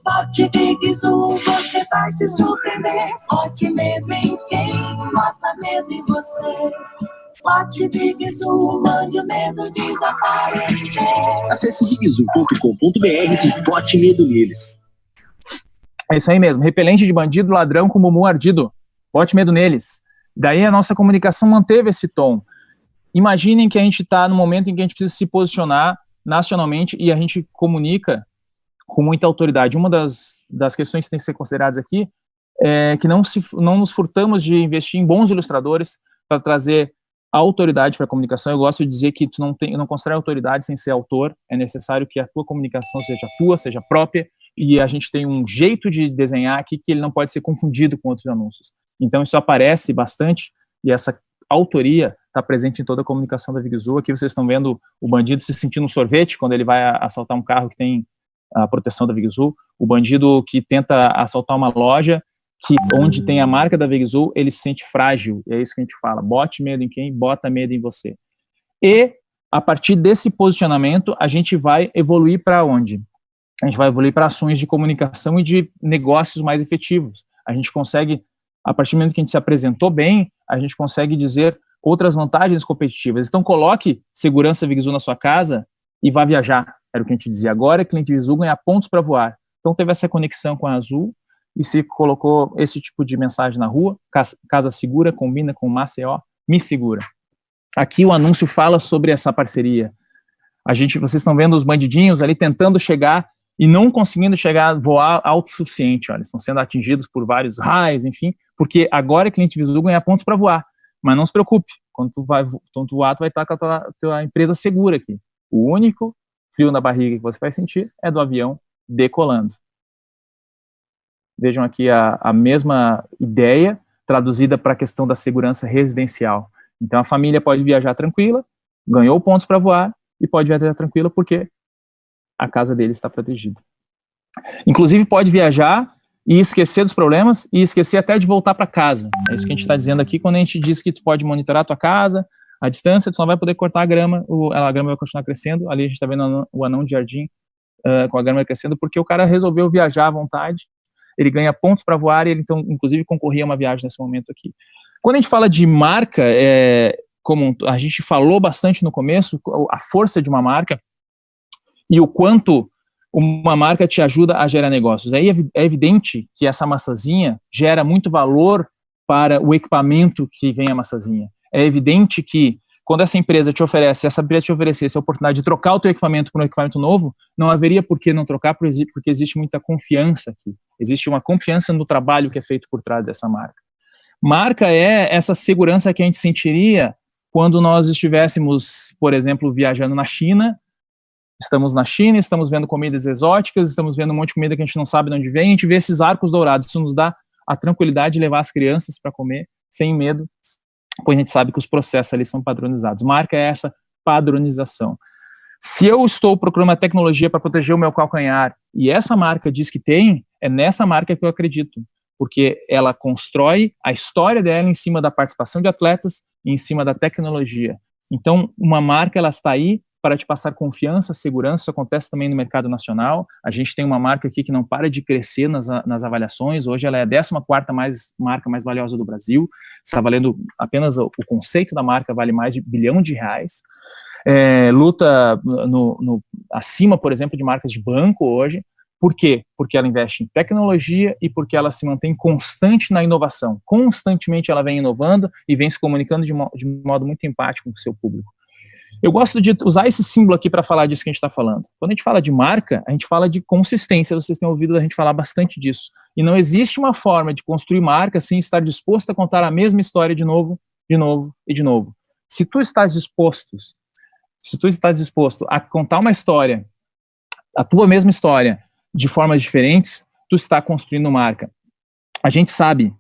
Bote VigZul, você vai se surpreender. Bote medo em quem, bota medo em você. Bote VigZul, mande o medo desaparecer. Acesse vigzul.com.br e bote medo neles. É isso aí mesmo, repelente de bandido, ladrão com bumbum ardido, bote medo neles. Daí a nossa comunicação manteve esse tom. Imaginem que a gente está no momento em que a gente precisa se posicionar nacionalmente e a gente comunica com muita autoridade. Uma das questões que tem que ser consideradas aqui é que não nos furtamos de investir em bons ilustradores para trazer a autoridade para a comunicação. Eu gosto de dizer que tu não constrói autoridade sem ser autor. É necessário que a tua comunicação seja tua, seja própria, e a gente tem um jeito de desenhar aqui que ele não pode ser confundido com outros anúncios. Então isso aparece bastante, e essa autoria está presente em toda a comunicação da VigZul. Aqui vocês estão vendo o bandido se sentindo um sorvete quando ele vai assaltar um carro que tem a proteção da VigZul. O bandido que tenta assaltar uma loja onde tem a marca da VigZul, ele se sente frágil. E é isso que a gente fala. Bote medo em quem? Bota medo em você. E, a partir desse posicionamento, a gente vai evoluir para onde? A gente vai evoluir para ações de comunicação e de negócios mais efetivos. A gente consegue, a partir do momento que a gente se apresentou bem, a gente consegue dizer outras vantagens competitivas. Então, coloque segurança VigZul na sua casa e vá viajar. Era o que a gente dizia. Agora, cliente VigZul ganha pontos para voar. Então, teve essa conexão com a Azul e se colocou esse tipo de mensagem na rua. Casa segura, combina com Maceió, me segura. Aqui o anúncio fala sobre essa parceria. Vocês estão vendo os bandidinhos ali tentando chegar e não conseguindo voar alto o suficiente. Olha, eles estão sendo atingidos por vários raios, enfim, porque agora o cliente VigZul ganha pontos para voar. Mas não se preocupe, quando tu voar, tu vai estar com a tua empresa segura aqui. O único frio na barriga que você vai sentir é do avião decolando. Vejam aqui a mesma ideia traduzida para a questão da segurança residencial. Então a família pode viajar tranquila, ganhou pontos para voar, e pode viajar tranquila porque a casa dele está protegida. Inclusive pode viajar e esquecer dos problemas e esquecer até de voltar para casa. É isso que a gente está dizendo aqui quando a gente diz que tu pode monitorar a tua casa, a distância, tu só vai poder cortar a grama vai continuar crescendo. Ali a gente está vendo o anão de jardim com a grama crescendo, porque o cara resolveu viajar à vontade, ele ganha pontos para voar e ele, então, inclusive, concorria a uma viagem nesse momento aqui. Quando a gente fala de marca, como a gente falou bastante no começo, a força de uma marca e o quanto uma marca te ajuda a gerar negócios. Aí é evidente que essa maçãzinha gera muito valor para o equipamento que vem a maçãzinha. É evidente que quando essa empresa te oferecesse a oportunidade de trocar o teu equipamento por um equipamento novo, não haveria por que não trocar, porque existe muita confiança aqui. Existe uma confiança no trabalho que é feito por trás dessa marca. Marca é essa segurança que a gente sentiria quando nós estivéssemos, por exemplo, viajando na China. Estamos na China, estamos vendo comidas exóticas, estamos vendo um monte de comida que a gente não sabe de onde vem, a gente vê esses arcos dourados. Isso nos dá a tranquilidade de levar as crianças para comer sem medo, pois a gente sabe que os processos ali são padronizados. Marca é essa padronização. Se eu estou procurando uma tecnologia para proteger o meu calcanhar e essa marca diz que tem, é nessa marca que eu acredito, porque ela constrói a história dela em cima da participação de atletas e em cima da tecnologia. Então, uma marca, ela está aí para te passar confiança, segurança. Isso acontece também no mercado nacional. A gente tem uma marca aqui que não para de crescer nas avaliações. Hoje ela é a 14ª marca mais valiosa do Brasil. Está valendo apenas o conceito da marca, vale mais de R$1 bilhão. Luta acima, por exemplo, de marcas de banco hoje. Por quê? Porque ela investe em tecnologia e porque ela se mantém constante na inovação. Constantemente ela vem inovando e vem se comunicando de modo muito empático com o seu público. Eu gosto de usar esse símbolo aqui para falar disso que a gente está falando. Quando a gente fala de marca, a gente fala de consistência. Vocês têm ouvido a gente falar bastante disso. E não existe uma forma de construir marca sem estar disposto a contar a mesma história de novo, de novo e de novo. Se tu estás disposto a contar uma história, a tua mesma história, de formas diferentes, tu está construindo marca. A gente sabe,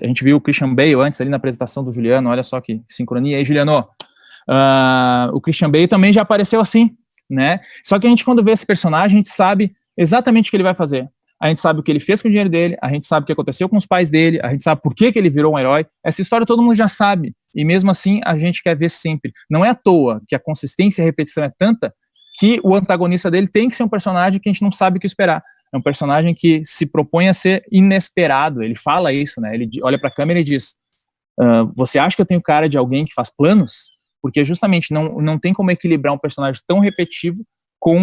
a gente viu o Christian Bale antes ali na apresentação do Juliano, olha só que sincronia aí, Juliano. O Christian Bale também já apareceu assim, né? Só que a gente, quando vê esse personagem, a gente sabe exatamente o que ele vai fazer. A gente sabe o que ele fez com o dinheiro dele, a gente sabe o que aconteceu com os pais dele, a gente sabe por que ele virou um herói. Essa história todo mundo já sabe, e mesmo assim a gente quer ver sempre. Não é à toa que a consistência e a repetição é tanta que o antagonista dele tem que ser um personagem que a gente não sabe o que esperar. É um personagem que se propõe a ser inesperado. Ele fala isso, né? Ele olha para a câmera e diz, você acha que eu tenho cara de alguém que faz planos? Porque justamente não tem como equilibrar um personagem tão repetitivo com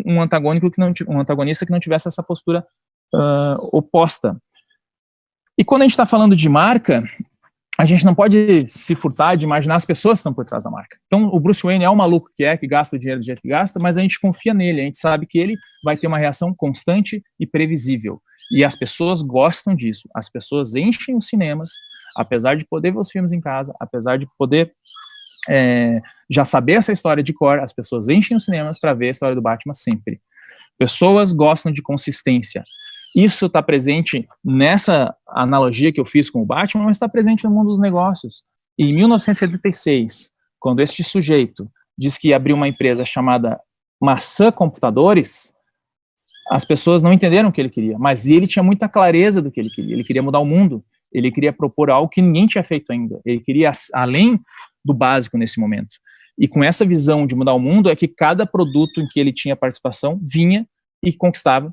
um antagonista que não tivesse essa postura oposta. E quando a gente está falando de marca, a gente não pode se furtar de imaginar as pessoas que estão por trás da marca. Então, o Bruce Wayne é um maluco que gasta o dinheiro do jeito que gasta, mas a gente confia nele, a gente sabe que ele vai ter uma reação constante e previsível. E as pessoas gostam disso. As pessoas enchem os cinemas, apesar de poder ver os filmes em casa, apesar de poder já saber essa história de cor, as pessoas enchem os cinemas para ver a história do Batman sempre. Pessoas gostam de consistência. Isso está presente nessa analogia que eu fiz com o Batman, mas está presente no mundo dos negócios. Em 1976, quando este sujeito diz que abriu uma empresa chamada Maçã Computadores, as pessoas não entenderam o que ele queria, mas ele tinha muita clareza do que ele queria. Ele queria mudar o mundo, ele queria propor algo que ninguém tinha feito ainda. Ele queria além do básico nesse momento. E com essa visão de mudar o mundo é que cada produto em que ele tinha participação vinha e conquistava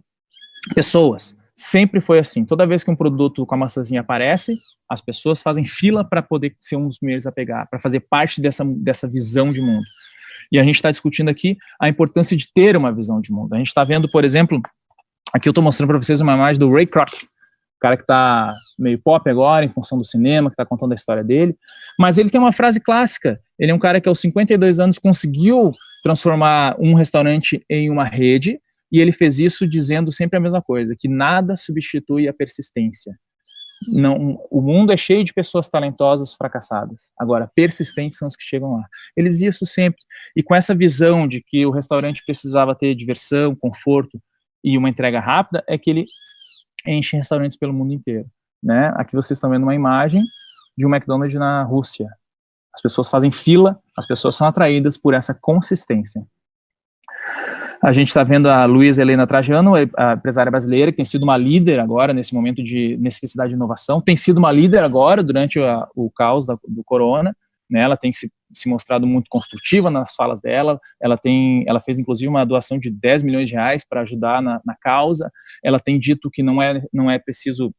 pessoas. Sempre foi assim. Toda vez que um produto com a maçãzinha aparece, as pessoas fazem fila para poder ser um dos primeiros a pegar, para fazer parte dessa visão de mundo. E a gente está discutindo aqui a importância de ter uma visão de mundo. A gente está vendo, por exemplo, aqui eu estou mostrando para vocês uma imagem do Ray Kroc, cara que está meio pop agora, em função do cinema, que está contando a história dele, mas ele tem uma frase clássica. Ele é um cara que aos 52 anos conseguiu transformar um restaurante em uma rede, e ele fez isso dizendo sempre a mesma coisa, que nada substitui a persistência. Não, o mundo é cheio de pessoas talentosas fracassadas, agora persistentes são os que chegam lá. Ele dizia isso sempre, e com essa visão de que o restaurante precisava ter diversão, conforto e uma entrega rápida, é que ele enche restaurantes pelo mundo inteiro, né? Aqui vocês estão vendo uma imagem de um McDonald's na Rússia. As pessoas fazem fila, as pessoas são atraídas por essa consistência. A gente está vendo a Luísa Helena Trajano, a empresária brasileira, que tem sido uma líder agora, nesse momento de necessidade de inovação, tem sido uma líder agora, durante o caos do corona, né? Ela tem se mostrado muito construtiva nas falas dela, ela fez inclusive uma doação de 10 milhões de reais para ajudar na causa, ela tem dito que não é preciso,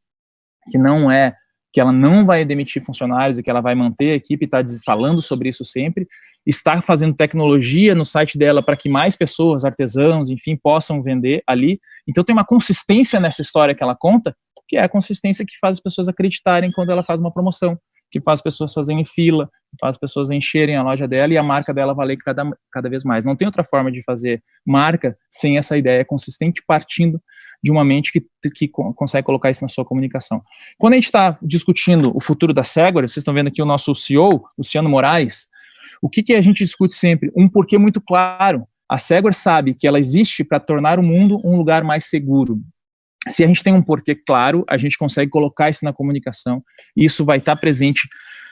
que ela não vai demitir funcionários e que ela vai manter a equipe, está falando sobre isso sempre, está fazendo tecnologia no site dela para que mais pessoas, artesãos, enfim, possam vender ali. Então tem uma consistência nessa história que ela conta, que é a consistência que faz as pessoas acreditarem quando ela faz uma promoção, que faz as pessoas fazerem fila, que faz as pessoas encherem a loja dela e a marca dela valer cada vez mais. Não tem outra forma de fazer marca sem essa ideia consistente, partindo de uma mente que consegue colocar isso na sua comunicação. Quando a gente está discutindo o futuro da Segware, vocês estão vendo aqui o nosso CEO, Luciano Moraes, o que a gente discute sempre? Um porquê muito claro. A Segware sabe que ela existe para tornar o mundo um lugar mais seguro. Se a gente tem um porquê claro, a gente consegue colocar isso na comunicação, e isso vai estar presente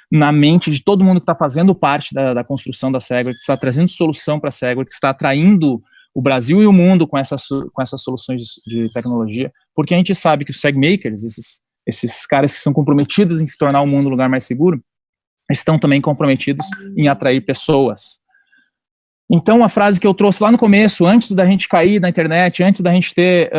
na mente de todo mundo que está fazendo parte da construção da Segware, que está trazendo solução para a Segware, que está atraindo o Brasil e o mundo com essas soluções de tecnologia, porque a gente sabe que os Segmakers, esses caras que são comprometidos em tornar o mundo um lugar mais seguro, estão também comprometidos em atrair pessoas. Então, a frase que eu trouxe lá no começo, antes da gente cair na internet, antes da gente ter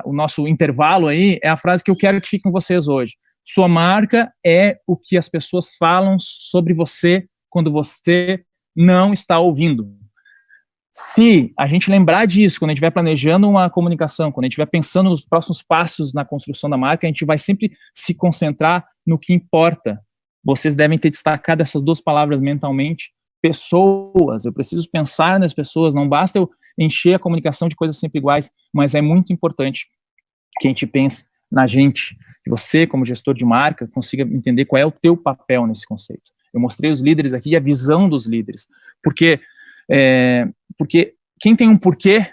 o nosso intervalo aí, é a frase que eu quero que fique com vocês hoje. Sua marca é o que as pessoas falam sobre você quando você não está ouvindo. Se a gente lembrar disso, quando a gente estiver planejando uma comunicação, quando a gente estiver pensando nos próximos passos na construção da marca, a gente vai sempre se concentrar no que importa. Vocês devem ter destacado essas duas palavras mentalmente. Pessoas, eu preciso pensar nas pessoas, não basta eu encher a comunicação de coisas sempre iguais, mas é muito importante que a gente pense na gente, que você, como gestor de marca, consiga entender qual é o teu papel nesse conceito. Eu mostrei os líderes aqui e a visão dos líderes, porque quem tem um porquê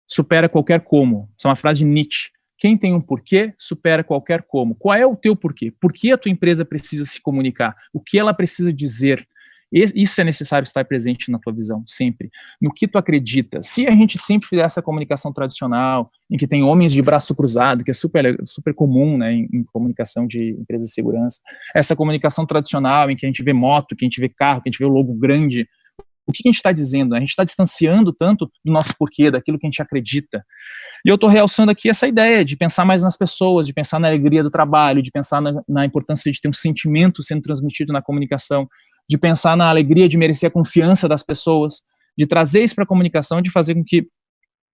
supera qualquer como. Essa é uma frase de Nietzsche. Quem tem um porquê supera qualquer como. Qual é o teu porquê? Por que a tua empresa precisa se comunicar? O que ela precisa dizer? Isso é necessário estar presente na tua visão, sempre. No que tu acredita. Se a gente sempre fizer essa comunicação tradicional, em que tem homens de braço cruzado, que é super comum, né, em comunicação de empresas de segurança, essa comunicação tradicional em que a gente vê moto, que a gente vê carro, que a gente vê o logo grande, o que a gente está dizendo? A gente está distanciando tanto do nosso porquê, daquilo que a gente acredita. E eu estou realçando aqui essa ideia de pensar mais nas pessoas, de pensar na alegria do trabalho, de pensar na importância de ter um sentimento sendo transmitido na comunicação, de pensar na alegria de merecer a confiança das pessoas, de trazer isso para a comunicação, de fazer com que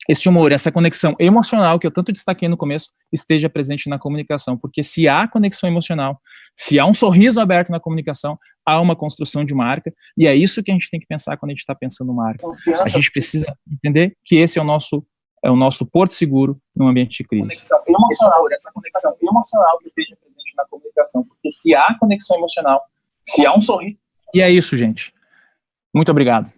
esse humor, essa conexão emocional, que eu tanto destaquei no começo, esteja presente na comunicação, porque se há conexão emocional, se há um sorriso aberto na comunicação, há uma construção de marca, e é isso que a gente tem que pensar quando a gente está pensando marca. A gente precisa entender que esse é o nosso porto seguro num ambiente de crise. Essa conexão emocional que esteja presente na comunicação, porque se há conexão emocional, se há um sorriso... E é isso, gente. Muito obrigado.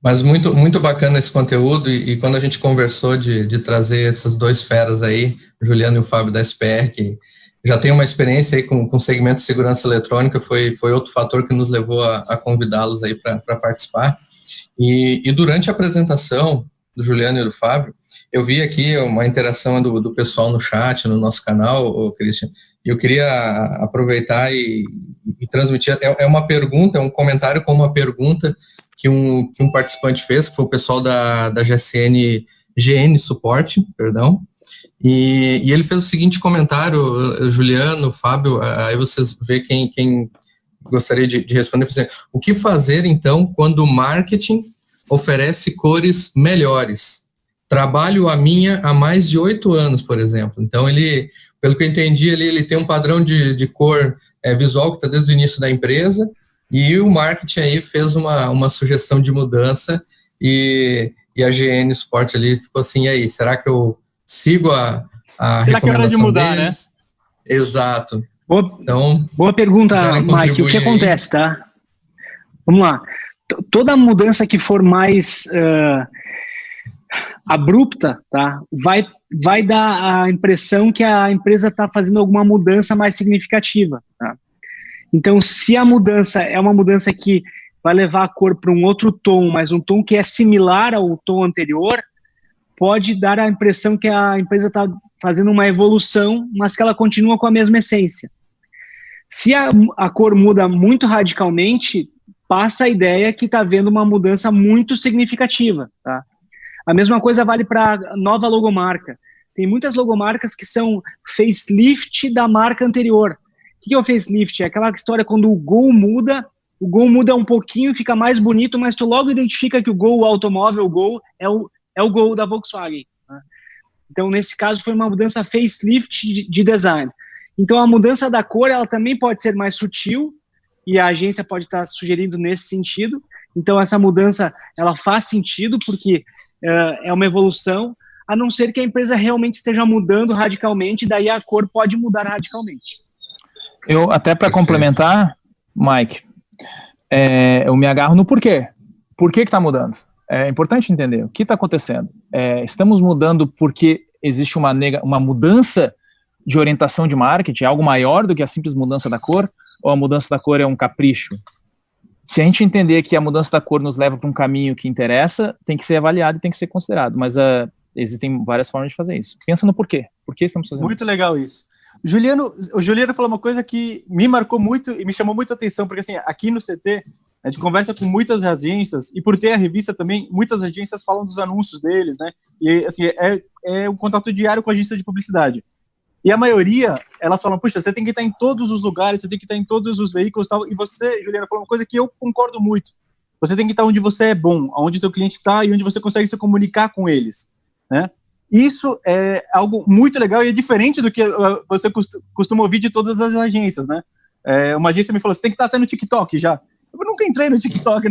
Mas muito, muito bacana esse conteúdo, e quando a gente conversou de trazer essas dois feras aí, o Juliano e o Fábio da SPR, que já tem uma experiência aí com o segmento de segurança eletrônica, foi outro fator que nos levou a convidá-los aí para participar. E durante a apresentação do Juliano e do Fábio, eu vi aqui uma interação do pessoal no chat, no nosso canal, Christian, e eu queria aproveitar e transmitir, é uma pergunta, é um comentário com uma pergunta que um participante fez, que foi o pessoal da GN Suporte, perdão, e ele fez o seguinte comentário, Juliano, Fábio, aí vocês vê quem gostaria de responder. O que fazer, então, quando o marketing oferece cores melhores? Trabalho a minha há mais de 8 anos, por exemplo. Então, ele, pelo que eu entendi, ele tem um padrão de cor visual que está desde o início da empresa, e o marketing aí fez uma sugestão de mudança, e a GN Sport ali ficou assim, e aí, será que eu sigo a recomendação de mudar, deles? Né? Exato. Boa pergunta, Mike. O que acontece, tá? Vamos lá. Toda mudança que for mais abrupta, tá? Vai dar a impressão que a empresa está fazendo alguma mudança mais significativa, tá? Então, se a mudança é uma mudança que vai levar a cor para um outro tom, mas um tom que é similar ao tom anterior, pode dar a impressão que a empresa está fazendo uma evolução, mas que ela continua com a mesma essência. Se a cor muda muito radicalmente, passa a ideia que está havendo uma mudança muito significativa. Tá? A mesma coisa vale para a nova logomarca. Tem muitas logomarcas que são facelift da marca anterior. O que é o facelift? É aquela história quando o Gol muda um pouquinho, fica mais bonito, mas tu logo identifica que o Gol, o automóvel, o Gol, é o Gol da Volkswagen. Né? Então, nesse caso, foi uma mudança facelift de design. Então, a mudança da cor, ela também pode ser mais sutil, e a agência pode estar sugerindo nesse sentido. Então, essa mudança, ela faz sentido, porque é uma evolução, a não ser que a empresa realmente esteja mudando radicalmente, daí a cor pode mudar radicalmente. Eu, até para complementar, Mike, eu me agarro no porquê. Por que está mudando? É importante entender o que está acontecendo. Estamos mudando porque existe uma mudança de orientação de marketing, algo maior do que a simples mudança da cor, ou a mudança da cor é um capricho? Se a gente entender que a mudança da cor nos leva para um caminho que interessa, tem que ser avaliado e tem que ser considerado, mas existem várias formas de fazer isso. Pensa no porquê. Por que estamos fazendo Muito isso? legal isso. O Juliano falou uma coisa que me marcou muito e me chamou muito a atenção, porque assim, aqui no CT, a gente conversa com muitas agências, e por ter a revista também, muitas agências falam dos anúncios deles, né? E assim, é um contato diário com a agência de publicidade. E a maioria, elas falam, puxa, você tem que estar em todos os lugares, você tem que estar em todos os veículos e tal. E você, Juliana, falou uma coisa que eu concordo muito. Você tem que estar onde você é bom, onde o seu cliente está e onde você consegue se comunicar com eles, né? Isso é algo muito legal e é diferente do que você costuma ouvir de todas as agências, né? Uma agência me falou, você tem que estar até no TikTok já. Eu nunca entrei no TikTok,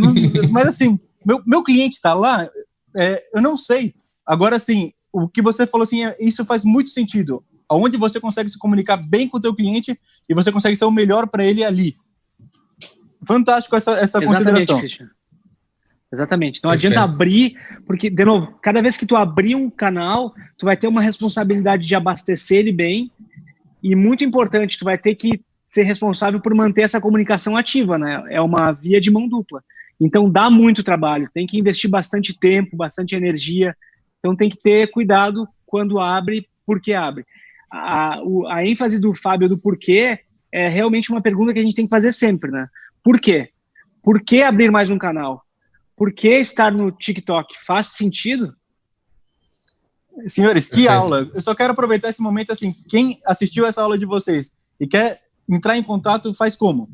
mas assim, meu cliente está lá, eu não sei. Agora, assim, o que você falou, assim, isso faz muito sentido. Onde você consegue se comunicar bem com o teu cliente e você consegue ser o melhor para ele ali. Fantástico essa consideração. Christian. Exatamente. Não adianta abrir, porque, de novo, cada vez que tu abrir um canal, tu vai ter uma responsabilidade de abastecer ele bem, e muito importante, tu vai ter que ser responsável por manter essa comunicação ativa, né? É uma via de mão dupla. Então, dá muito trabalho, tem que investir bastante tempo, bastante energia, então tem que ter cuidado quando abre, porque abre. A ênfase do Fábio do porquê é realmente uma pergunta que a gente tem que fazer sempre, né? Por quê? Por que abrir mais um canal? Por que estar no TikTok? Faz sentido? Senhores, que aula! Eu só quero aproveitar esse momento, assim, quem assistiu essa aula de vocês e quer entrar em contato, faz como?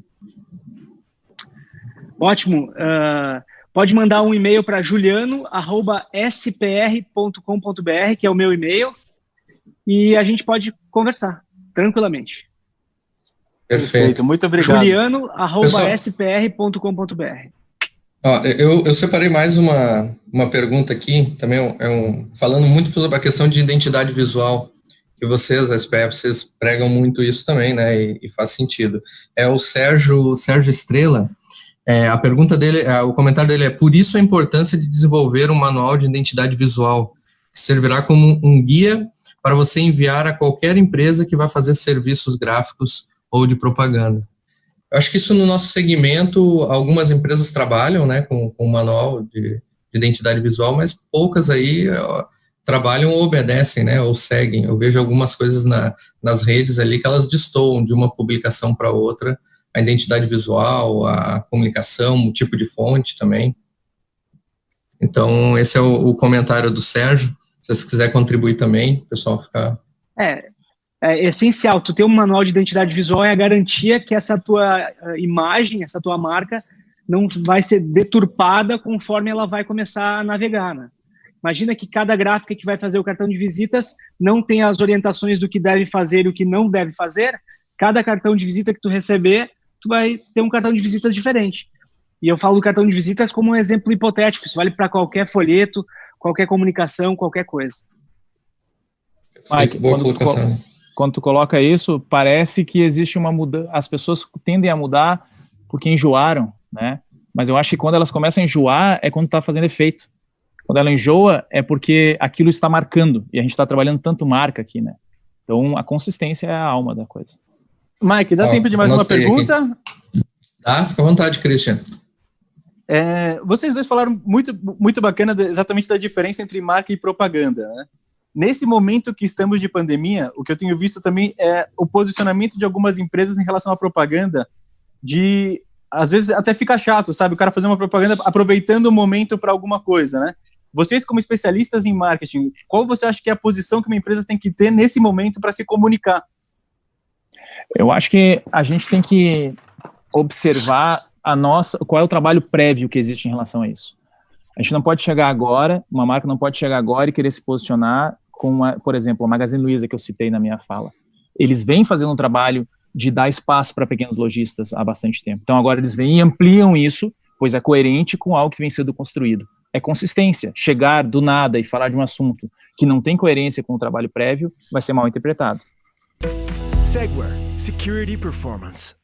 Ótimo. Pode mandar um e-mail para juliano@spr.com.br, que é o meu e-mail, e a gente pode conversar tranquilamente. Perfeito. Muito obrigado. juliano@spr.com.br. Eu separei mais uma pergunta aqui, também falando muito sobre a questão de identidade visual, que vocês, a SPR, vocês pregam muito isso também, né, e faz sentido. O Sérgio Estrela, a pergunta dele, o comentário dele por isso a importância de desenvolver um manual de identidade visual, que servirá como um guia para você enviar a qualquer empresa que vai fazer serviços gráficos ou de propaganda. Eu acho que isso no nosso segmento, algumas empresas trabalham, né, com um manual de identidade visual, mas poucas aí trabalham ou obedecem, né, ou seguem. Eu vejo algumas coisas nas redes ali que elas destoam de uma publicação para outra, a identidade visual, a comunicação, o tipo de fonte também. Então, esse é o comentário do Sérgio. Se você quiser contribuir também, o pessoal fica... É essencial, tu ter um manual de identidade visual é a garantia que essa tua imagem, essa tua marca, não vai ser deturpada conforme ela vai começar a navegar, né? Imagina que cada gráfica que vai fazer o cartão de visitas não tem as orientações do que deve fazer e o que não deve fazer. Cada cartão de visita que tu receber, tu vai ter um cartão de visitas diferente. E eu falo do cartão de visitas como um exemplo hipotético, isso vale para qualquer folheto, qualquer comunicação, qualquer coisa. Mike, boa colocação. Quando tu coloca isso, parece que existe uma mudança, as pessoas tendem a mudar porque enjoaram, né? Mas eu acho que quando elas começam a enjoar é quando está fazendo efeito. Quando ela enjoa é porque aquilo está marcando, e a gente está trabalhando tanto marca aqui, né? Então a consistência é a alma da coisa. Mike, dá tempo de mais uma pergunta? Fica à vontade, Christian. Vocês dois falaram muito bacana exatamente da diferença entre marca e propaganda, né? Nesse momento que estamos de pandemia, o que eu tenho visto também é o posicionamento de algumas empresas em relação à propaganda, às vezes até fica chato, sabe? O cara fazer uma propaganda aproveitando o momento para alguma coisa, né? Vocês, como especialistas em marketing, qual você acha que é a posição que uma empresa tem que ter nesse momento para se comunicar? Eu acho que a gente tem que observar qual é o trabalho prévio que existe em relação a isso. A gente não pode chegar agora, uma marca não pode chegar agora e querer se posicionar com, por exemplo, a Magazine Luiza, que eu citei na minha fala. Eles vêm fazendo um trabalho de dar espaço para pequenos lojistas há bastante tempo. Então agora eles vêm e ampliam isso, pois é coerente com algo que vem sendo construído. É consistência. Chegar do nada e falar de um assunto que não tem coerência com o trabalho prévio vai ser mal interpretado. Segware, Security Performance.